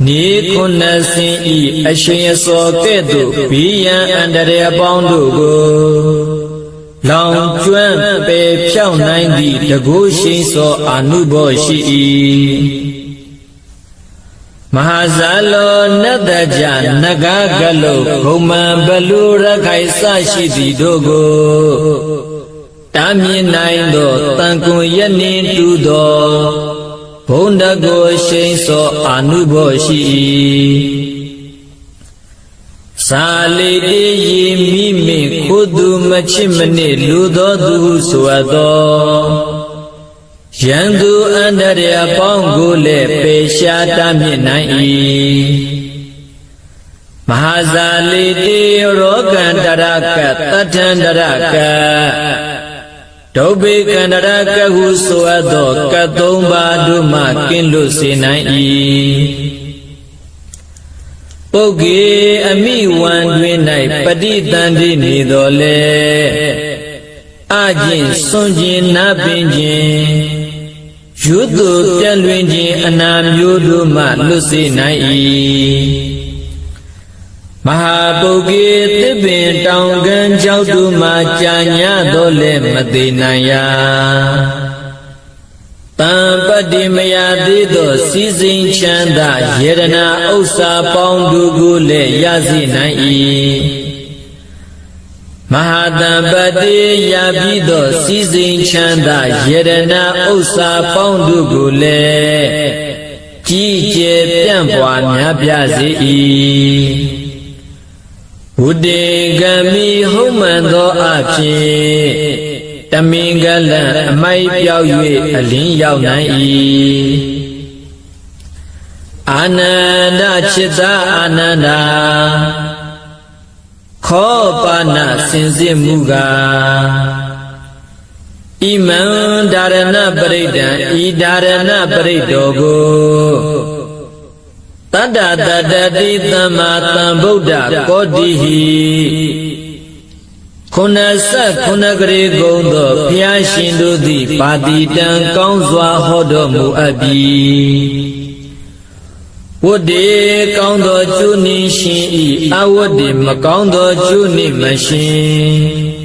နေခုနှစ်ဆင်းဤအရှင်အစောကဲ့သို့ဘိယံအန္တရာယ်အပေါင်းတို့ကိုလောင်ကျွမ်းပေဖြောက်နိုင်သည့်တကုရှိန်သောအာနုဘောရှိ၏မဟာဇာလောနတ္တကြနဂကလုဘုံမံဘလူရခိုင်စရှိသည်တို့ကိုတာမြင်နိုင်သောတန်ကွန်ယနေ့တူသောဘုံတကိုရှိန်သောအာနုဘောရှိ၏သာလိတေယိမိမိခိုသူမချစ်မနစ်လူသောသူဆိုအပ်သောယံသူအန္တရာယ်ပေါင်းကိုလည်းပေရှားတာမြင်နိုင်၏မဟာဇာလိတေရောကန္တရကတထန္တရကဒုဗ္ဗေကန္တရကဟုဆိုအပ်သောကသုံးပါးတို့မှကင်းလွတ်စေနိုင်၏ပုဂ္ဂေအမိဝံတွင်၌ပฏิတန်တိနေတော်လေအကျင့်စွန့်ခြင်းနာပင်ခြင်းယုတုပြန့်လွင်ခြင်းအနာမျိုးတို့မှလွတ်စေနိုင်၏ မဟာပုဂ္ဂေသစ်ပင်တောင်ကမ်းကျောက်တူမှာကြာညတော့လဲမသေးနိုင်ရာတံပတ္တိမယသေးသောစီစဉ်ချမ်းသာယေရနာဥစ္စာပေါင်းတို့ကိုလည်းရစေနိုင်၏မဟာတံပတ္တိရပြီးသောစီစဉ်ချမ်းသာယေရနာဥစ္စာပေါင်းတို့ကိုလည်းကြီးကျယ်ပြန့်ပွားများပြားစေ၏ဝုတေကမိဟုတ်မှန်သောအဖြစ်တမင်္ဂလံအမိုက်ပြောက်၍အလင်းရောက်နိုင်၏အာနန္ဒจิตာအာနန္ဒာခောပါဏစင်စစ်မှုကဣမံဒါရဏပရိဒံဤဒါရဏပရိတောကိုတတ္တတတ္တတိသမ္မာသမ္ဗုဒ္ဓကောတိဟိခုနဆက်ခုနကရေကုံသောဘုရားရှင်တို့သည်ပါတိတံကောင်းစွာဟောတော်မူအပ်ပြီဝတ္တေကောင်းသောကျိုးနှင့်ရှင်၏အဝတ္တေမကောင်းသောကျိုးနှင့်မရှင်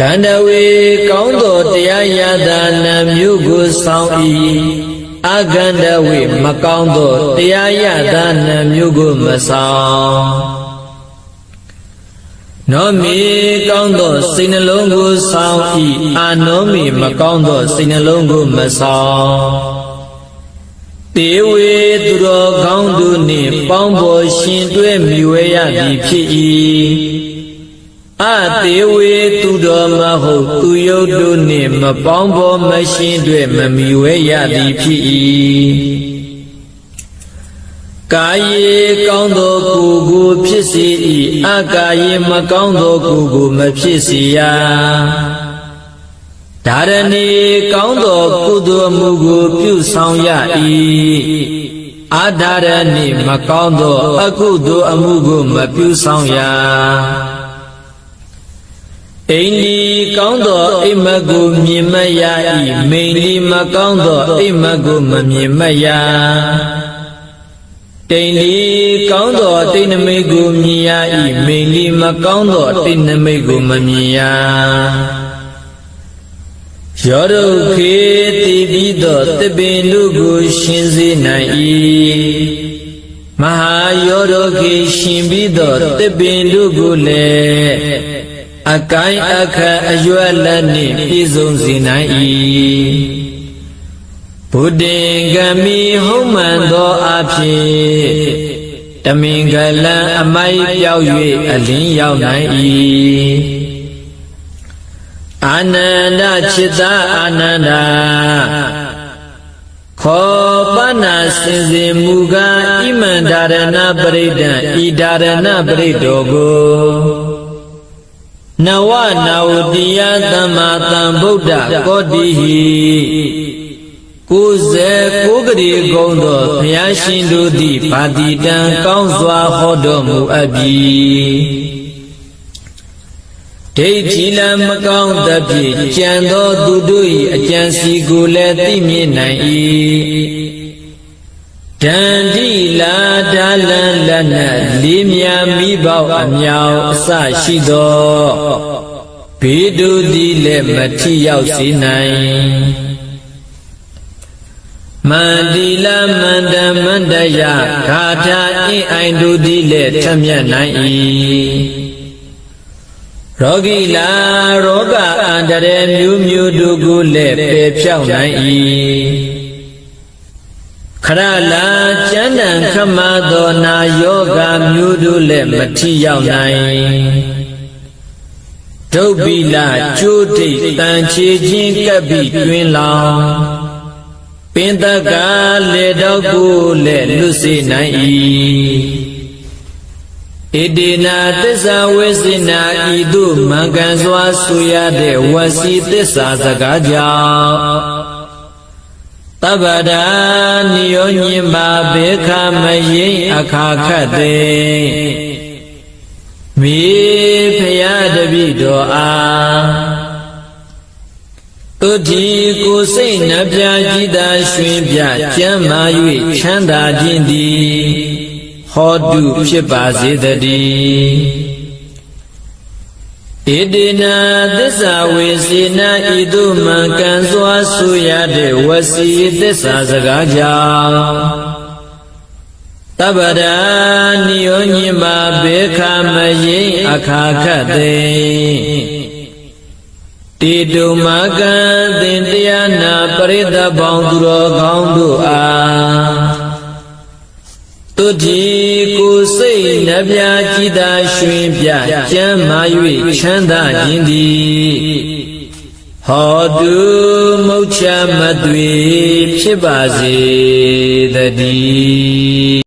ကန္တဝေကောင်းသောတရားရတာနာမျိုးကိုဆောင်၏အကန္တဝေမကောင်းသောတရားရတာနာမျိုးကိုမဆောင်နောမေကောင်းသောစိတ်နှလုံးကိုဆောင်၏အာနောမေမကောင်းသောစိတ်နှလုံးကိုမဆောင်တေဝေသူတော်ကောင်းတို့နှင့်ပေါင်းဖော်ရှင်တွဲမိဝဲရသည်ဖြစ်၏အတေဝေသူတော်မဟုတ်သူယုတ်တို့နှင့်မပေါင်းဖော်မရှင်တွဲမမိဝဲရသည်ဖြစ်၏ကာယေကောင်းသောကိုယ်ကိုဖြစ်စေ၏အကာယေမကောင်းသောကိုယ်ကိုမဖြစ်စေရဒါရဏီကောင်းသောကုသိုလ်မှုကိုပြုဆောင်ရ၏အာဒါရဏီမကောင်းသောအကုသိုလ်အမှုကိုမပြုဆောင်ရအိန္ဒီကောင်းသောအိမ်မက်ကိုမြင်မရ၏မိန်ဒီမကောင်းသောအိမ်မက်ကိုမမြင်မရတိန်လီကောင်းသောတိန်နမိတ်ကိုမြင်ရ၏မိန်လီမကောင်းသောတိန်နမိတ်ကိုမမြင်ရယောဒုခေတိပြီးသောသစ်ပင်တို့ကိုရှင်စေနိုင်၏မဟာယောဒုခေရှင်ပြီးသောသစ်ပင်တို့ကိုလည်းအကိုင်းအခါအရွယ်လက်နှင့်ပြည့်စုံစေနိုင်၏ဘုဒ္ဓင်္ဂမိဟုတ်မှန်သောအဖြစ်တမင်္ဂလံအမိုက်ပြောက်၍အလင်းရောက်နိုင်၏အာနန္ဒจิตာအာနန္ဒာခောပနာစင်စေမူကားဣမံဒါရဏပရိဒံဤဒါရဏပရိတောကိုနဝနာဝတိယသမ္မာသမ္ဗုဒ္ဓကောတိဟိ96ကရေကုံသောဘုရားရှင်တို့သည်ဗာတိတံကောင်းစွာဟောတော်မူအပ်ပြီဒိဋ္ဌိလမကောင်းသဖြင့်ကြံသောသူတို့၏အကြံစီကိုလည်းသိမြင်နိုင်၏ဒန္တိလာဒါလံလက်နက်လေးမြာမိပေါအမြောင်အစရှိသောဘေးတို့သည်လည်းမထိရောက်စေနိုင်မန္တိလမန္တမန္တယဂါထာအင်းအိုင်တို့သည်လည်းထမြတ်နိုင်၏ရောဂိလာရောဂအန္တရာယ်မျိုးမျိုးတို့ကိုလည်းပယ်ဖြောက်နိုင်၏ခရလာကျမ်းတန်ခမသောနာယောဂမျိုးတို့လည်းမထိရောက်နိုင်ဒုဗ္ဗိလကျိုးတိတ်တန်ချေခြင်းကပ်ပြီးတွင်လောင်ပင်တကလေတော့ကိုလည်းလွတ်စေနိုင်၏ဣတိနာသစ္စာဝိစိနာဤသို့မှန်ကန်စွာဆိုရတဲ့ဝစီသစ္စာစကားကြောင့်တဗ္ဗဒာနိယောညင်ပါဘေခမယိအခါခတ်သေးမိဖရာတပိတော်အားတုတိကိုစိတ်နှပြကြည်သာရွှင်ပြကျမ်းမာ၍ချမ်းသာခြင်းသည်ဟ ဟောတုဖြစ်ပါစေတည်းဣတိနာသစ္စာဝေစေနာဤသို့မှန်ကန်စွာဆိုရတဲ့ဝစီသစ္စာစကားကြောင့်တပ္ပဒာနိယောညိမာဘေခမယိအခါခတ်သိတေတုမကံသင်တရားနာပရိသတ်ပေါင်းသူတော်ကောင်းတို့အားတုတိကိုစိတ်နှပြကြည်သာရွှင်ပြကျမ်းမာ၍ချမ်းသာခြင်းသည်ဟောတုမုတ်ချမသွေဖြစ်ပါစေတည်း